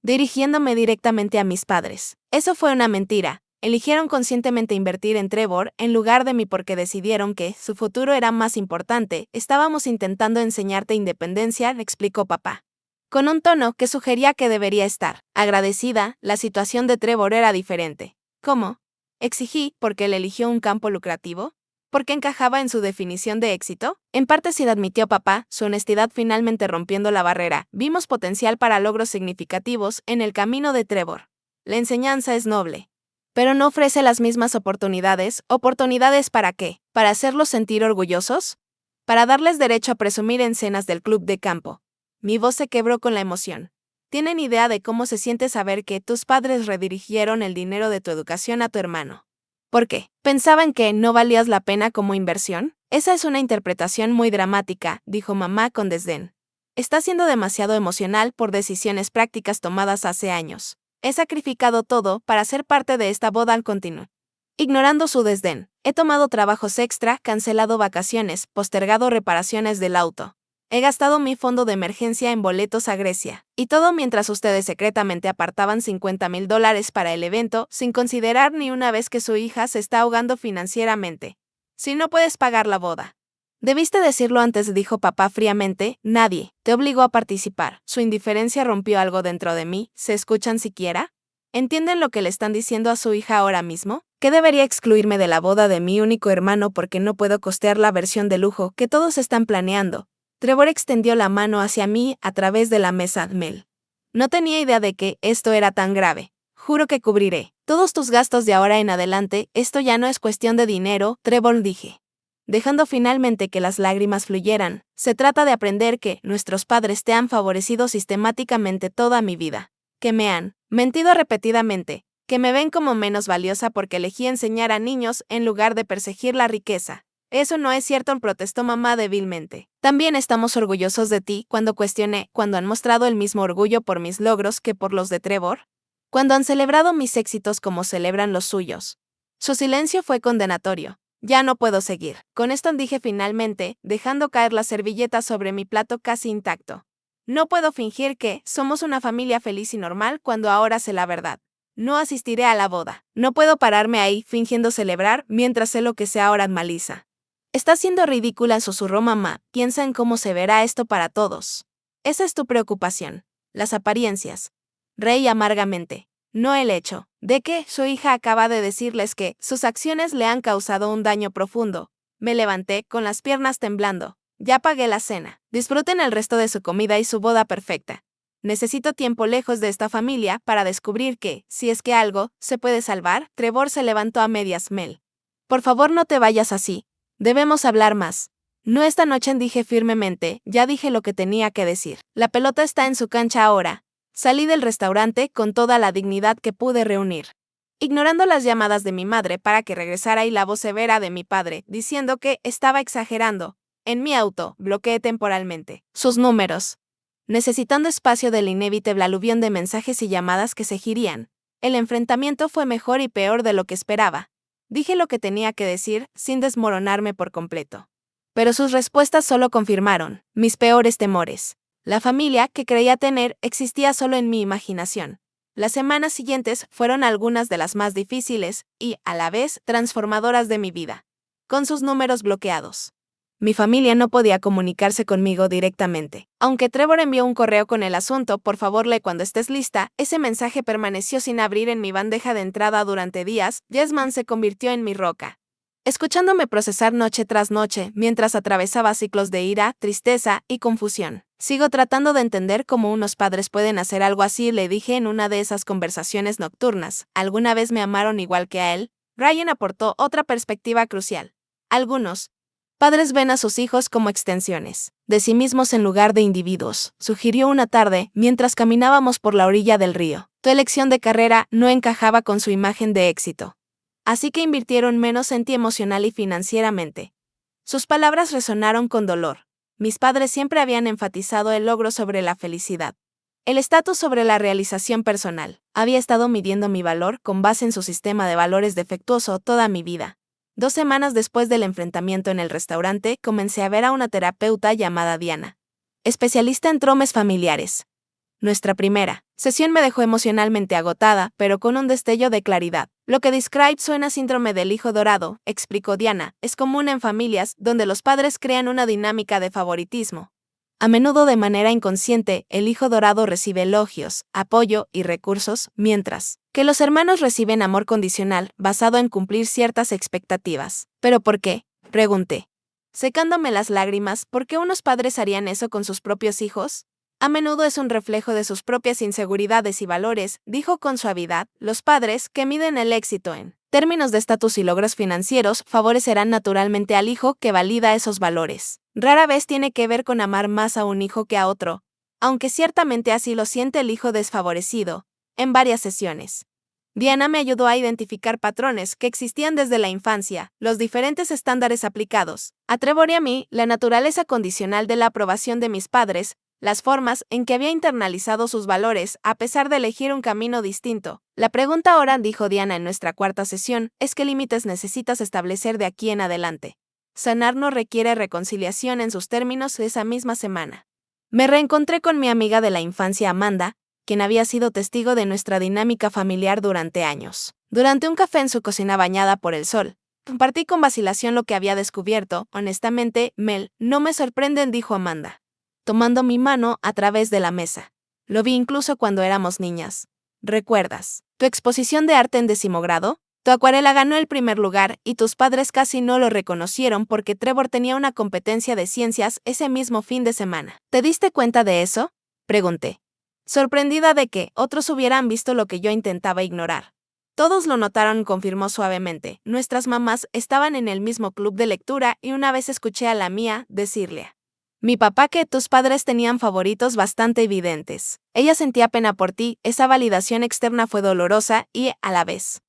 dirigiéndome directamente a mis padres. Eso fue una mentira. Eligieron conscientemente invertir en Trevor en lugar de mí porque decidieron que su futuro era más importante. Estábamos intentando enseñarte independencia, le explicó papá. Con un tono que sugería que debería estar agradecida, la situación de Trevor era diferente. ¿Cómo? Exigí, porque él eligió un campo lucrativo. ¿Porque encajaba en su definición de éxito? En parte sí, admitió papá, su honestidad finalmente rompiendo la barrera. Vimos potencial para logros significativos en el camino de Trevor. La enseñanza es noble, pero no ofrece las mismas oportunidades. ¿Oportunidades para qué? ¿Para hacerlos sentir orgullosos? ¿Para darles derecho a presumir en cenas del club de campo? Mi voz se quebró con la emoción. ¿Tienen idea de cómo se siente saber que tus padres redirigieron el dinero de tu educación a tu hermano? ¿Por qué? ¿Pensaban que no valías la pena como inversión? Esa es una interpretación muy dramática, dijo mamá con desdén. Está siendo demasiado emocional por decisiones prácticas tomadas hace años. He sacrificado todo para ser parte de esta boda, continuó. Ignorando su desdén, he tomado trabajos extra, cancelado vacaciones, postergado reparaciones del auto. He gastado mi fondo de emergencia en boletos a Grecia, y todo mientras ustedes secretamente apartaban $50,000 para el evento, sin considerar ni una vez que su hija se está ahogando financieramente. Si no puedes pagar la boda. Debiste decirlo antes, dijo papá fríamente, nadie te obligó a participar. Su indiferencia rompió algo dentro de mí. ¿Se escuchan siquiera? ¿Entienden lo que le están diciendo a su hija ahora mismo? ¿Que debería excluirme de la boda de mi único hermano porque no puedo costear la versión de lujo que todos están planeando? Trevor extendió la mano hacia mí a través de la mesa. Mel. No tenía idea de que esto era tan grave. Juro que cubriré todos tus gastos de ahora en adelante. Esto ya no es cuestión de dinero, Trevor, dije, dejando finalmente que las lágrimas fluyeran. Se trata de aprender que nuestros padres te han favorecido sistemáticamente toda mi vida, que me han mentido repetidamente, que me ven como menos valiosa porque elegí enseñar a niños en lugar de perseguir la riqueza. Eso no es cierto, protestó mamá débilmente. También estamos orgullosos de ti, cuestioné, cuando han mostrado el mismo orgullo por mis logros que por los de Trevor. Cuando han celebrado mis éxitos como celebran los suyos. Su silencio fue condenatorio. Ya no puedo seguir. Con esto dije finalmente, dejando caer la servilleta sobre mi plato casi intacto. No puedo fingir que somos una familia feliz y normal cuando ahora sé la verdad. No asistiré a la boda. No puedo pararme ahí fingiendo celebrar mientras sé lo que sé ahora, Malisa. Está siendo ridícula, susurró mamá. Piensa en cómo se verá esto para todos. Esa es tu preocupación. Las apariencias. Reí amargamente. No el hecho de que su hija acaba de decirles que sus acciones le han causado un daño profundo. Me levanté con las piernas temblando. Ya pagué la cena. Disfruten el resto de su comida y su boda perfecta. Necesito tiempo lejos de esta familia para descubrir que, si es que algo se puede salvar. Trevor se levantó a medias. Mel. Por favor, no te vayas así. Debemos hablar más. No esta noche, dije firmemente, ya dije lo que tenía que decir. La pelota está en su cancha ahora. Salí del restaurante con toda la dignidad que pude reunir, ignorando las llamadas de mi madre para que regresara y la voz severa de mi padre, diciendo que estaba exagerando. En mi auto, bloqueé temporalmente sus números, necesitando espacio del inevitable aluvión de mensajes y llamadas que seguirían. El enfrentamiento fue mejor y peor de lo que esperaba. Dije lo que tenía que decir, sin desmoronarme por completo. Pero sus respuestas solo confirmaron mis peores temores. La familia que creía tener existía solo en mi imaginación. Las semanas siguientes fueron algunas de las más difíciles y, a la vez, transformadoras de mi vida. Con sus números bloqueados, Mi familia no podía comunicarse conmigo directamente. Aunque Trevor envió un correo con el asunto, por favor lee cuando estés lista, ese mensaje permaneció sin abrir en mi bandeja de entrada durante días. Yesman se convirtió en mi roca. Escuchándome procesar noche tras noche, mientras atravesaba ciclos de ira, tristeza y confusión. Sigo tratando de entender cómo unos padres pueden hacer algo así, le dije en una de esas conversaciones nocturnas. ¿Alguna vez me amaron igual que a él? Ryan aportó otra perspectiva crucial. Algunos padres ven a sus hijos como extensiones de sí mismos en lugar de individuos, sugirió una tarde mientras caminábamos por la orilla del río. Tu elección de carrera no encajaba con su imagen de éxito. Así que invirtieron menos en ti emocional y financieramente. Sus palabras resonaron con dolor. Mis padres siempre habían enfatizado el logro sobre la felicidad. El estatus sobre la realización personal. Había estado midiendo mi valor con base en su sistema de valores defectuoso toda mi vida. 2 semanas después del enfrentamiento en el restaurante, comencé a ver a una terapeuta llamada Diana, especialista en traumas familiares. Nuestra primera sesión me dejó emocionalmente agotada, pero con un destello de claridad. Lo que Describe suena síndrome del hijo dorado, explicó Diana, es común en familias donde los padres crean una dinámica de favoritismo. A menudo de manera inconsciente, el hijo dorado recibe elogios, apoyo y recursos, mientras que los hermanos reciben amor condicional, basado en cumplir ciertas expectativas. ¿Pero por qué?, pregunté, secándome las lágrimas. ¿Por qué unos padres harían eso con sus propios hijos? A menudo es un reflejo de sus propias inseguridades y valores, dijo con suavidad. Los padres, que miden el éxito en términos de estatus y logros financieros, favorecerán naturalmente al hijo que valida esos valores. Rara vez tiene que ver con amar más a un hijo que a otro, aunque ciertamente así lo siente el hijo desfavorecido. En varias sesiones, Diana me ayudó a identificar patrones que existían desde la infancia, los diferentes estándares aplicados a Trevor y a mí, la naturaleza condicional de la aprobación de mis padres, las formas en que había internalizado sus valores a pesar de elegir un camino distinto. La pregunta ahora, dijo Diana en nuestra 4ª sesión, es qué límites necesitas establecer de aquí en adelante. Sanar no requiere reconciliación en sus términos. Esa misma semana me reencontré con mi amiga de la infancia Amanda, quien había sido testigo de nuestra dinámica familiar durante años. Durante un café en su cocina bañada por el sol, compartí con vacilación lo que había descubierto. Honestamente, Mel, no me sorprenden, dijo Amanda, tomando mi mano a través de la mesa. Lo vi incluso cuando éramos niñas. ¿Recuerdas tu exposición de arte en 10º grado? Tu acuarela ganó el primer lugar y tus padres casi no lo reconocieron porque Trevor tenía una competencia de ciencias ese mismo fin de semana. ¿Te diste cuenta de eso?, pregunté, sorprendida de que otros hubieran visto lo que yo intentaba ignorar. Todos lo notaron, confirmó suavemente. Nuestras mamás estaban en el mismo club de lectura y una vez escuché a la mía decirle a mi papá que tus padres tenían favoritos bastante evidentes. Ella sentía pena por ti. Esa validación externa fue dolorosa y, a la vez,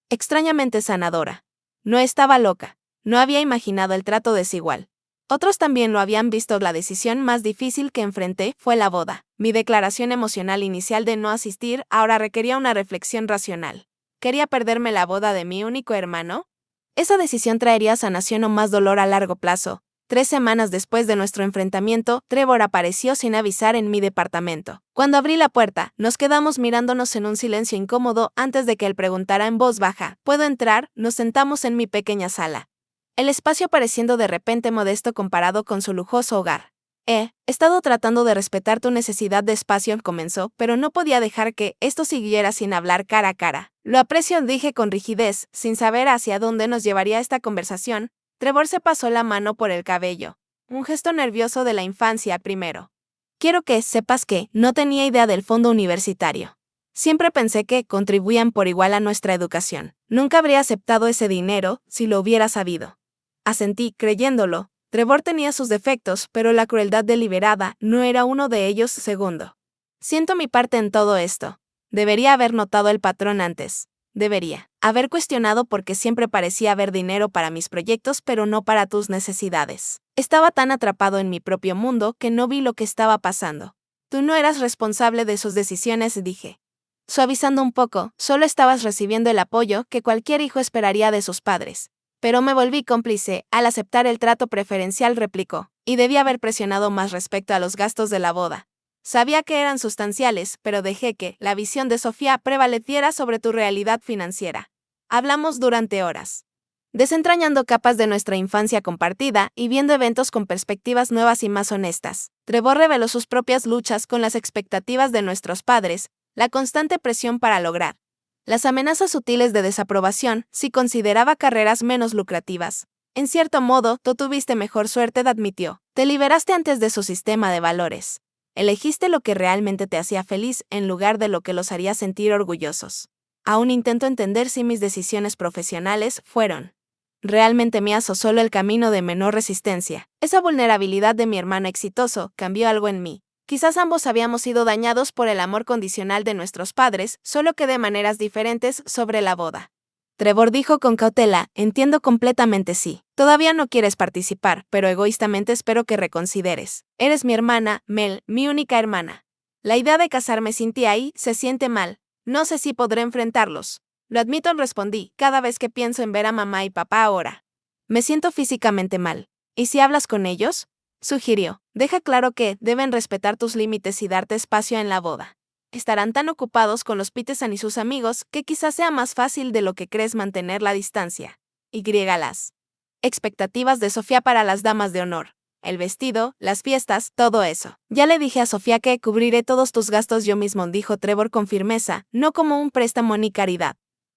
extrañamente sanadora. No estaba loca. No había imaginado el trato desigual. Otros también lo habían visto. La decisión más difícil que enfrenté fue la boda. Mi declaración emocional inicial de no asistir ahora requería una reflexión racional. ¿Quería perderme la boda de mi único hermano? Esa decisión traería sanación o más dolor a largo plazo. 3 semanas después de nuestro enfrentamiento, Trevor apareció sin avisar en mi departamento. Cuando abrí la puerta, nos quedamos mirándonos en un silencio incómodo antes de que él preguntara en voz baja, ¿puedo entrar? Nos sentamos en mi pequeña sala, el espacio pareciendo de repente modesto comparado con su lujoso hogar. He estado tratando de respetar tu necesidad de espacio, comenzó, pero no podía dejar que esto siguiera sin hablar cara a cara. Lo aprecio, dije con rigidez, sin saber hacia dónde nos llevaría esta conversación. Trevor se pasó la mano por el cabello, un gesto nervioso de la infancia. Primero, quiero que sepas que no tenía idea del fondo universitario. Siempre pensé que contribuían por igual a nuestra educación. Nunca habría aceptado ese dinero si lo hubiera sabido. Asentí, creyéndolo. Trevor tenía sus defectos, pero la crueldad deliberada no era uno de ellos. Segundo, siento mi parte en todo esto. Debería haber notado el patrón antes. Debería haber cuestionado por qué siempre parecía haber dinero para mis proyectos pero no para tus necesidades. Estaba tan atrapado en mi propio mundo que no vi lo que estaba pasando. Tú no eras responsable de sus decisiones, dije, suavizando un poco. Solo estabas recibiendo el apoyo que cualquier hijo esperaría de sus padres. Pero me volví cómplice al aceptar el trato preferencial, replicó, y debí haber presionado más respecto a los gastos de la boda. Sabía que eran sustanciales, pero dejé que la visión de Sofía prevaleciera sobre tu realidad financiera. Hablamos durante horas. desentrañando capas de nuestra infancia compartida y viendo eventos con perspectivas nuevas y más honestas. Trevor reveló sus propias luchas con las expectativas de nuestros padres, la constante presión para lograr, las amenazas sutiles de desaprobación si consideraba carreras menos lucrativas. En cierto modo, tú tuviste mejor suerte, admitió. Te liberaste antes de su sistema de valores. Elegiste lo que realmente te hacía feliz en lugar de lo que los haría sentir orgullosos. Aún intento entender si mis decisiones profesionales fueron realmente mías o solo el camino de menor resistencia. Esa vulnerabilidad de mi hermano exitoso cambió algo en mí. Quizás ambos habíamos sido dañados por el amor condicional de nuestros padres, solo que de maneras diferentes sobre la boda. Trevor dijo con cautela, entiendo completamente sí. Todavía no quieres participar, pero egoístamente espero que reconsideres. Eres mi hermana, Mel, mi única hermana. La idea de casarme sin ti ahí se siente mal. No sé si podré enfrentarlos. Lo admito, respondí, cada vez que pienso en ver a mamá y papá ahora. Me siento físicamente mal. ¿Y si hablas con ellos? Sugirió. Deja claro que deben respetar tus límites y darte espacio en la boda. Estarán tan ocupados con los Peterson y sus amigos que quizás sea más fácil de lo que crees mantener la distancia. Las expectativas de Sofía para las damas de honor. El vestido, las fiestas, todo eso. Ya le dije a Sofía que cubriré todos tus gastos yo mismo, dijo Trevor con firmeza, no como un préstamo ni caridad,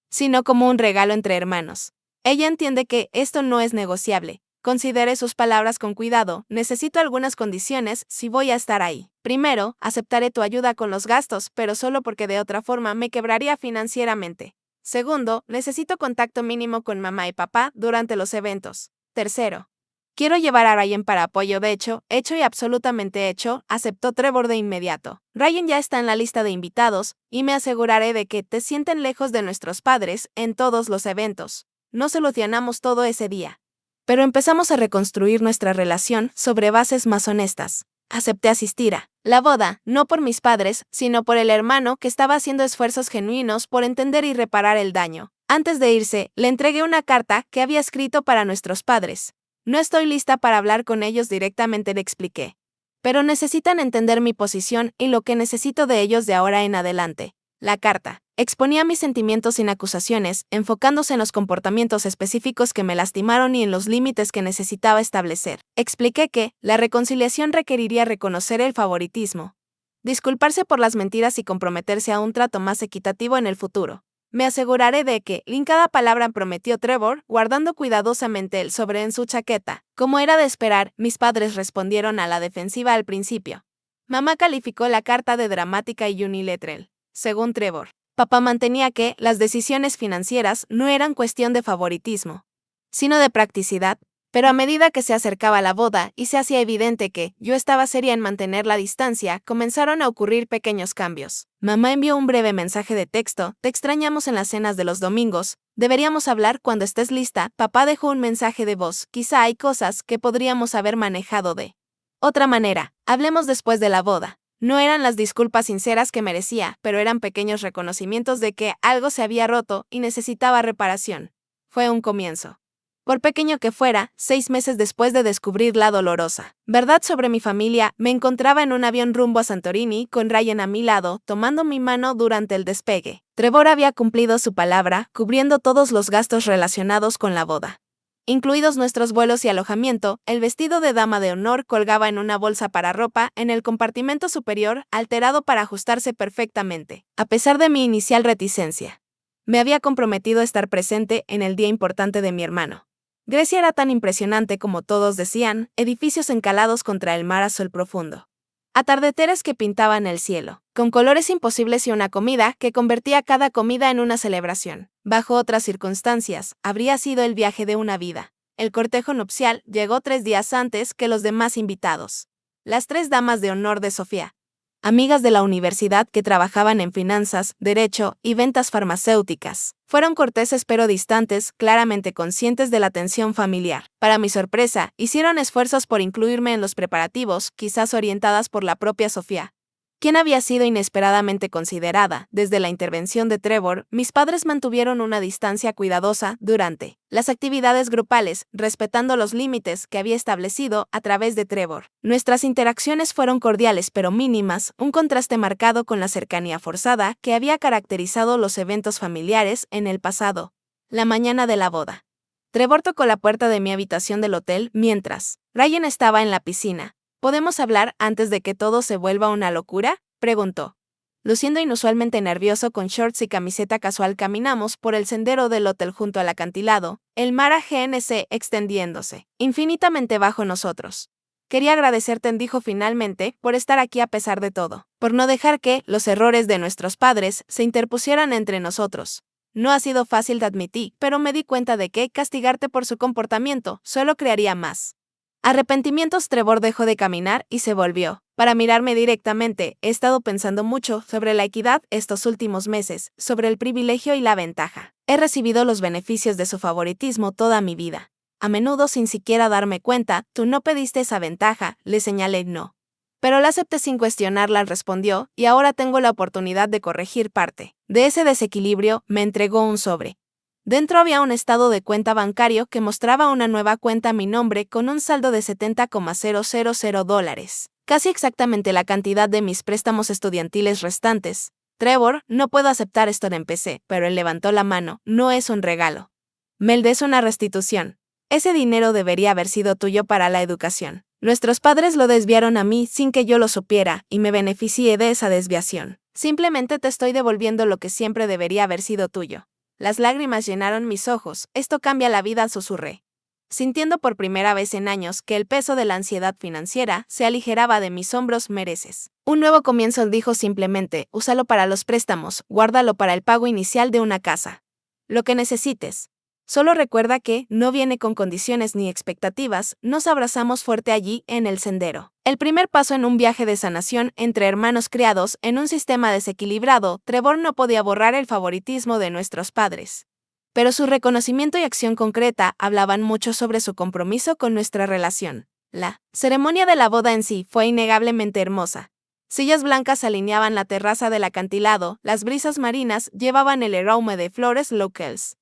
sino como un regalo entre hermanos. Ella entiende que esto no es negociable. Considere sus palabras con cuidado, necesito algunas condiciones si voy a estar ahí. Primero, aceptaré tu ayuda con los gastos, pero solo porque de otra forma me quebraría financieramente. Segundo, necesito contacto mínimo con mamá y papá durante los eventos. Tercero, quiero llevar a Ryan para apoyo. De hecho y absolutamente hecho, aceptó Trevor de inmediato. Ryan ya está en la lista de invitados, y me aseguraré de que te sienten lejos de nuestros padres en todos los eventos. No solucionamos todo ese día, pero empezamos a reconstruir nuestra relación sobre bases más honestas. Acepté asistir a la boda, no por mis padres, sino por el hermano que estaba haciendo esfuerzos genuinos por entender y reparar el daño. Antes de irse, le entregué una carta que había escrito para nuestros padres. No estoy lista para hablar con ellos directamente, le expliqué. Pero necesitan entender mi posición y lo que necesito de ellos de ahora en adelante. La carta exponía mis sentimientos sin acusaciones, enfocándose en los comportamientos específicos que me lastimaron y en los límites que necesitaba establecer. Expliqué que la reconciliación requeriría reconocer el favoritismo, disculparse por las mentiras y comprometerse a un trato más equitativo en el futuro. Me aseguraré de que, en cada palabra, prometió Trevor, guardando cuidadosamente el sobre en su chaqueta. Como era de esperar, mis padres respondieron a la defensiva al principio. Mamá calificó la carta de dramática y unilateral. Según Trevor, papá mantenía que las decisiones financieras no eran cuestión de favoritismo, sino de practicidad, pero a medida que se acercaba la boda y se hacía evidente que yo estaba seria en mantener la distancia, comenzaron a ocurrir pequeños cambios. Mamá envió un breve mensaje de texto, te extrañamos en las cenas de los domingos, deberíamos hablar cuando estés lista. Papá dejó un mensaje de voz, quizá hay cosas que podríamos haber manejado de otra manera, hablemos después de la boda. No eran las disculpas sinceras que merecía, pero eran pequeños reconocimientos de que algo se había roto y necesitaba reparación. Fue un comienzo. Por pequeño que fuera, 6 meses después de descubrir la dolorosa verdad sobre mi familia, me encontraba en un avión rumbo a Santorini con Ryan a mi lado, tomando mi mano durante el despegue. Trevor había cumplido su palabra, cubriendo todos los gastos relacionados con la boda, incluidos nuestros vuelos y alojamiento. El vestido de dama de honor colgaba en una bolsa para ropa en el compartimento superior, alterado para ajustarse perfectamente. A pesar de mi inicial reticencia, me había comprometido a estar presente en el día importante de mi hermano. Grecia era tan impresionante como todos decían, edificios encalados contra el mar azul profundo, atardeceres que pintaban el cielo, con colores imposibles y una comida que convertía cada comida en una celebración. Bajo otras circunstancias, habría sido el viaje de una vida. El cortejo nupcial llegó 3 días antes que los demás invitados. Las 3 damas de honor de Sofía, amigas de la universidad que trabajaban en finanzas, derecho y ventas farmacéuticas, fueron corteses pero distantes, claramente conscientes de la tensión familiar. Para mi sorpresa, hicieron esfuerzos por incluirme en los preparativos, quizás orientadas por la propia Sofía, quien había sido inesperadamente considerada. Desde la intervención de Trevor, mis padres mantuvieron una distancia cuidadosa durante las actividades grupales, respetando los límites que había establecido a través de Trevor. Nuestras interacciones fueron cordiales pero mínimas, un contraste marcado con la cercanía forzada que había caracterizado los eventos familiares en el pasado. La mañana de la boda, Trevor tocó la puerta de mi habitación del hotel mientras Ryan estaba en la piscina. ¿Podemos hablar antes de que todo se vuelva una locura?, preguntó. Luciendo inusualmente nervioso con shorts y camiseta casual caminamos por el sendero del hotel junto al acantilado, el mar AGNC extendiéndose infinitamente bajo nosotros. Quería agradecerte, dijo finalmente, por estar aquí a pesar de todo, por no dejar que los errores de nuestros padres se interpusieran entre nosotros. No ha sido fácil de admitir, pero me di cuenta de que castigarte por su comportamiento solo crearía más arrepentimientos. Trevor dejó de caminar y se volvió para mirarme directamente. He estado pensando mucho sobre la equidad estos últimos meses, sobre el privilegio y la ventaja. He recibido los beneficios de su favoritismo toda mi vida. A menudo sin siquiera darme cuenta. Tú no pediste esa ventaja, le señalé. No. Pero la acepté sin cuestionarla, respondió, y ahora tengo la oportunidad de corregir parte de ese desequilibrio. Me entregó un sobre. Dentro había un estado de cuenta bancario que mostraba una nueva cuenta a mi nombre con un saldo de $70,000, casi exactamente la cantidad de mis préstamos estudiantiles restantes. Trevor, no puedo aceptar esto, empecé, pero él levantó la mano. No es un regalo. Mel, es una restitución. Ese dinero debería haber sido tuyo para la educación. Nuestros padres lo desviaron a mí sin que yo lo supiera, y me beneficié de esa desviación. Simplemente te estoy devolviendo lo que siempre debería haber sido tuyo. Las lágrimas llenaron mis ojos. Esto cambia la vida, susurré, sintiendo por primera vez en años que el peso de la ansiedad financiera se aligeraba de mis hombros. Mereces un nuevo comienzo, dijo simplemente. Úsalo para los préstamos, guárdalo para el pago inicial de una casa. Lo que necesites. Solo recuerda que no viene con condiciones ni expectativas. Nos abrazamos fuerte allí, en el sendero. El primer paso en un viaje de sanación entre hermanos criados en un sistema desequilibrado. Trevor no podía borrar el favoritismo de nuestros padres, pero su reconocimiento y acción concreta hablaban mucho sobre su compromiso con nuestra relación. La ceremonia de la boda en sí fue innegablemente hermosa. Sillas blancas alineaban la terraza del acantilado, las brisas marinas llevaban el aroma de flores locales,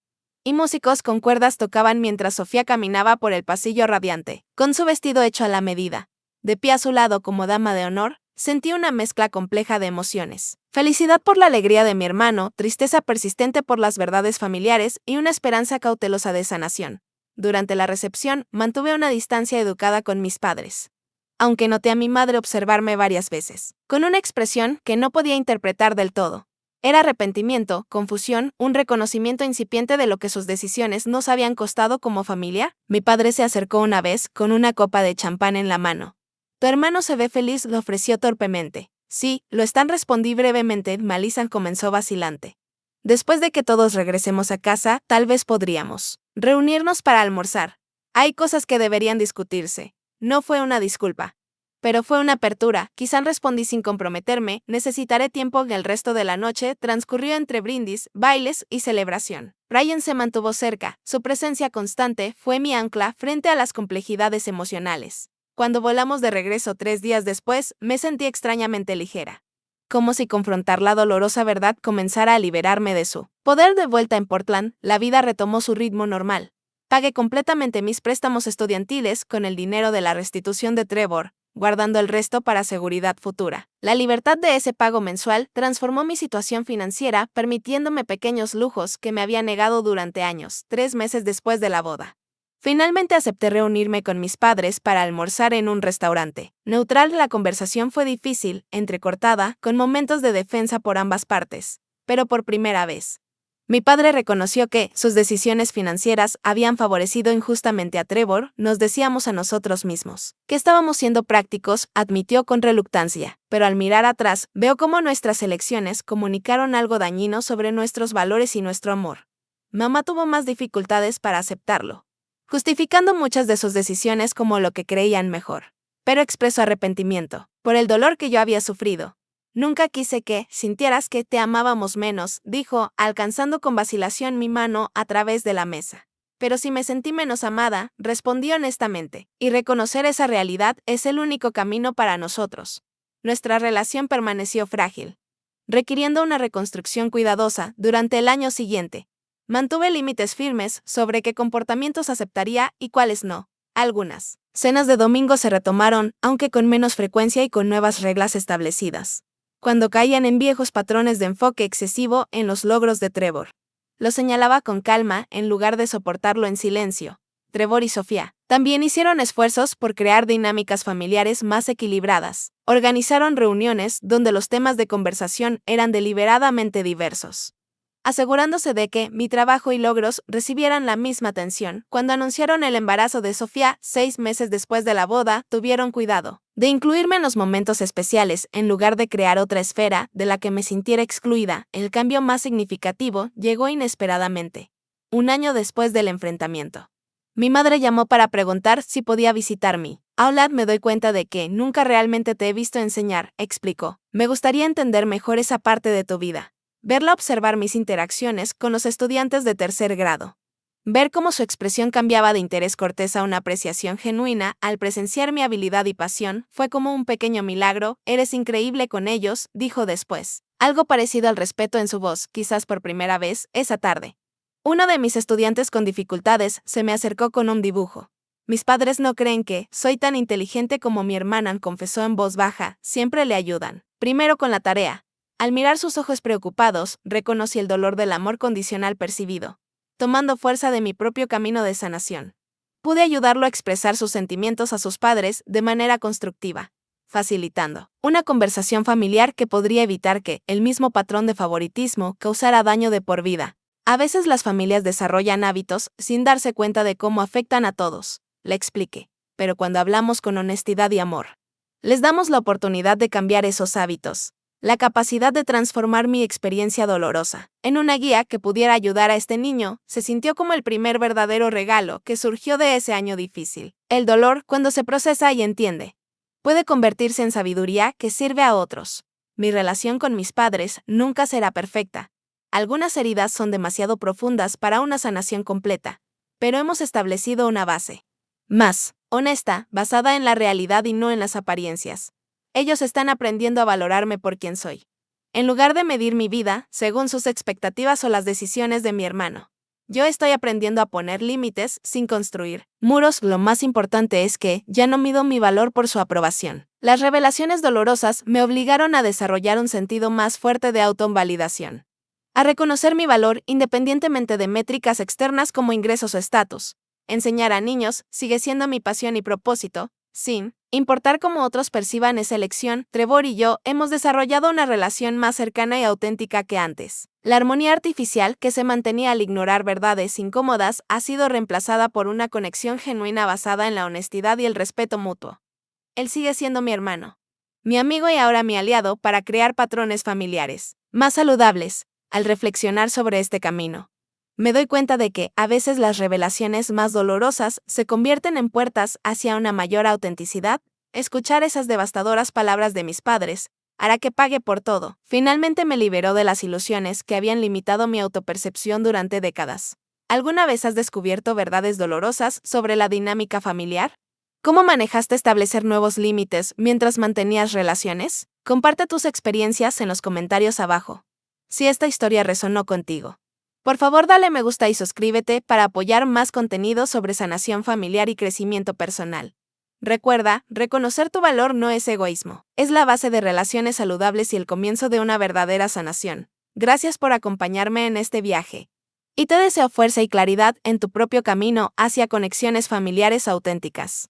y músicos con cuerdas tocaban mientras Sofía caminaba por el pasillo radiante, con su vestido hecho a la medida. De pie a su lado como dama de honor, sentí una mezcla compleja de emociones. Felicidad por la alegría de mi hermano, tristeza persistente por las verdades familiares y una esperanza cautelosa de sanación. Durante la recepción, mantuve una distancia educada con mis padres, aunque noté a mi madre observarme varias veces, con una expresión que no podía interpretar del todo. Era arrepentimiento, confusión, un reconocimiento incipiente de lo que sus decisiones nos habían costado como familia. Mi padre se acercó una vez, con una copa de champán en la mano. Tu hermano se ve feliz, lo ofreció torpemente. Sí, lo están, respondí brevemente. Melissa comenzó vacilante. Después de que todos regresemos a casa, tal vez podríamos reunirnos para almorzar. Hay cosas que deberían discutirse. No fue una disculpa, pero fue una apertura. Quizá, respondí sin comprometerme. Necesitaré tiempo. El resto de la noche transcurrió entre brindis, bailes y celebración. Ryan se mantuvo cerca. Su presencia constante fue mi ancla frente a las complejidades emocionales. Cuando volamos de regreso 3 días después, me sentí extrañamente ligera. Como si confrontar la dolorosa verdad comenzara a liberarme de su poder. De vuelta en Portland, la vida retomó su ritmo normal. Pagué completamente mis préstamos estudiantiles con el dinero de la restitución de Trevor, guardando el resto para seguridad futura. La libertad de ese pago mensual transformó mi situación financiera, permitiéndome pequeños lujos que me había negado durante años. 3 meses después de la boda, finalmente acepté reunirme con mis padres para almorzar en un restaurante neutral. La conversación fue difícil, entrecortada, con momentos de defensa por ambas partes, pero por primera vez, mi padre reconoció que sus decisiones financieras habían favorecido injustamente a Trevor. Nos decíamos a nosotros mismos que estábamos siendo prácticos, admitió con reluctancia, pero al mirar atrás, veo cómo nuestras elecciones comunicaron algo dañino sobre nuestros valores y nuestro amor. Mamá tuvo más dificultades para aceptarlo, justificando muchas de sus decisiones como lo que creían mejor, pero expresó arrepentimiento por el dolor que yo había sufrido. Nunca quise que sintieras que te amábamos menos, dijo, alcanzando con vacilación mi mano a través de la mesa. Pero si me sentí menos amada, respondí honestamente, y reconocer esa realidad es el único camino para nosotros. Nuestra relación permaneció frágil, requiriendo una reconstrucción cuidadosa. Durante el año siguiente, mantuve límites firmes sobre qué comportamientos aceptaría y cuáles no. Algunas cenas de domingo se retomaron, aunque con menos frecuencia y con nuevas reglas establecidas, cuando caían en viejos patrones de enfoque excesivo en los logros de Trevor. Lo señalaba con calma en lugar de soportarlo en silencio. Trevor y Sofía también hicieron esfuerzos por crear dinámicas familiares más equilibradas. Organizaron reuniones donde los temas de conversación eran deliberadamente diversos, asegurándose de que mi trabajo y logros recibieran la misma atención. Cuando anunciaron el embarazo de Sofía 6 meses después de la boda, tuvieron cuidado de incluirme en los momentos especiales en lugar de crear otra esfera de la que me sintiera excluida. El cambio más significativo llegó inesperadamente, un año después del enfrentamiento. Mi madre llamó para preguntar si podía visitarme. Ahora me doy cuenta de que nunca realmente te he visto enseñar, explicó. Me gustaría entender mejor esa parte de tu vida. Verla observar mis interacciones con los estudiantes de tercer grado. Ver cómo su expresión cambiaba de interés cortés a una apreciación genuina al presenciar mi habilidad y pasión fue como un pequeño milagro. Eres increíble con ellos, dijo después. Algo parecido al respeto en su voz, quizás por primera vez, esa tarde. Uno de mis estudiantes con dificultades se me acercó con un dibujo. Mis padres no creen que soy tan inteligente como mi hermana, confesó en voz baja. Siempre le ayudan. Primero con la tarea. Al mirar sus ojos preocupados, reconocí el dolor del amor condicional percibido, tomando fuerza de mi propio camino de sanación. Pude ayudarlo a expresar sus sentimientos a sus padres de manera constructiva, facilitando una conversación familiar que podría evitar que el mismo patrón de favoritismo causara daño de por vida. A veces las familias desarrollan hábitos sin darse cuenta de cómo afectan a todos, le expliqué, pero cuando hablamos con honestidad y amor, les damos la oportunidad de cambiar esos hábitos. La capacidad de transformar mi experiencia dolorosa en una guía que pudiera ayudar a este niño se sintió como el primer verdadero regalo que surgió de ese año difícil. El dolor, cuando se procesa y entiende, puede convertirse en sabiduría que sirve a otros. Mi relación con mis padres nunca será perfecta. Algunas heridas son demasiado profundas para una sanación completa, pero hemos establecido una base más honesta, basada en la realidad y no en las apariencias. Ellos están aprendiendo a valorarme por quien soy, en lugar de medir mi vida según sus expectativas o las decisiones de mi hermano. Yo estoy aprendiendo a poner límites sin construir muros. Lo más importante es que ya no mido mi valor por su aprobación. Las revelaciones dolorosas me obligaron a desarrollar un sentido más fuerte de autovalidación, a reconocer mi valor independientemente de métricas externas como ingresos o estatus. Enseñar a niños sigue siendo mi pasión y propósito, sin importar cómo otros perciban esa elección. Trevor y yo hemos desarrollado una relación más cercana y auténtica que antes. La armonía artificial que se mantenía al ignorar verdades incómodas ha sido reemplazada por una conexión genuina basada en la honestidad y el respeto mutuo. Él sigue siendo mi hermano, mi amigo y ahora mi aliado para crear patrones familiares más saludables. Al reflexionar sobre este camino, me doy cuenta de que, a veces, las revelaciones más dolorosas se convierten en puertas hacia una mayor autenticidad. Escuchar esas devastadoras palabras de mis padres hará que pague por todo. Finalmente me liberó de las ilusiones que habían limitado mi autopercepción durante décadas. ¿Alguna vez has descubierto verdades dolorosas sobre la dinámica familiar? ¿Cómo manejaste establecer nuevos límites mientras mantenías relaciones? Comparte tus experiencias en los comentarios abajo. Si esta historia resonó contigo, por favor dale me gusta y suscríbete para apoyar más contenido sobre sanación familiar y crecimiento personal. Recuerda, reconocer tu valor no es egoísmo, es la base de relaciones saludables y el comienzo de una verdadera sanación. Gracias por acompañarme en este viaje. Y te deseo fuerza y claridad en tu propio camino hacia conexiones familiares auténticas.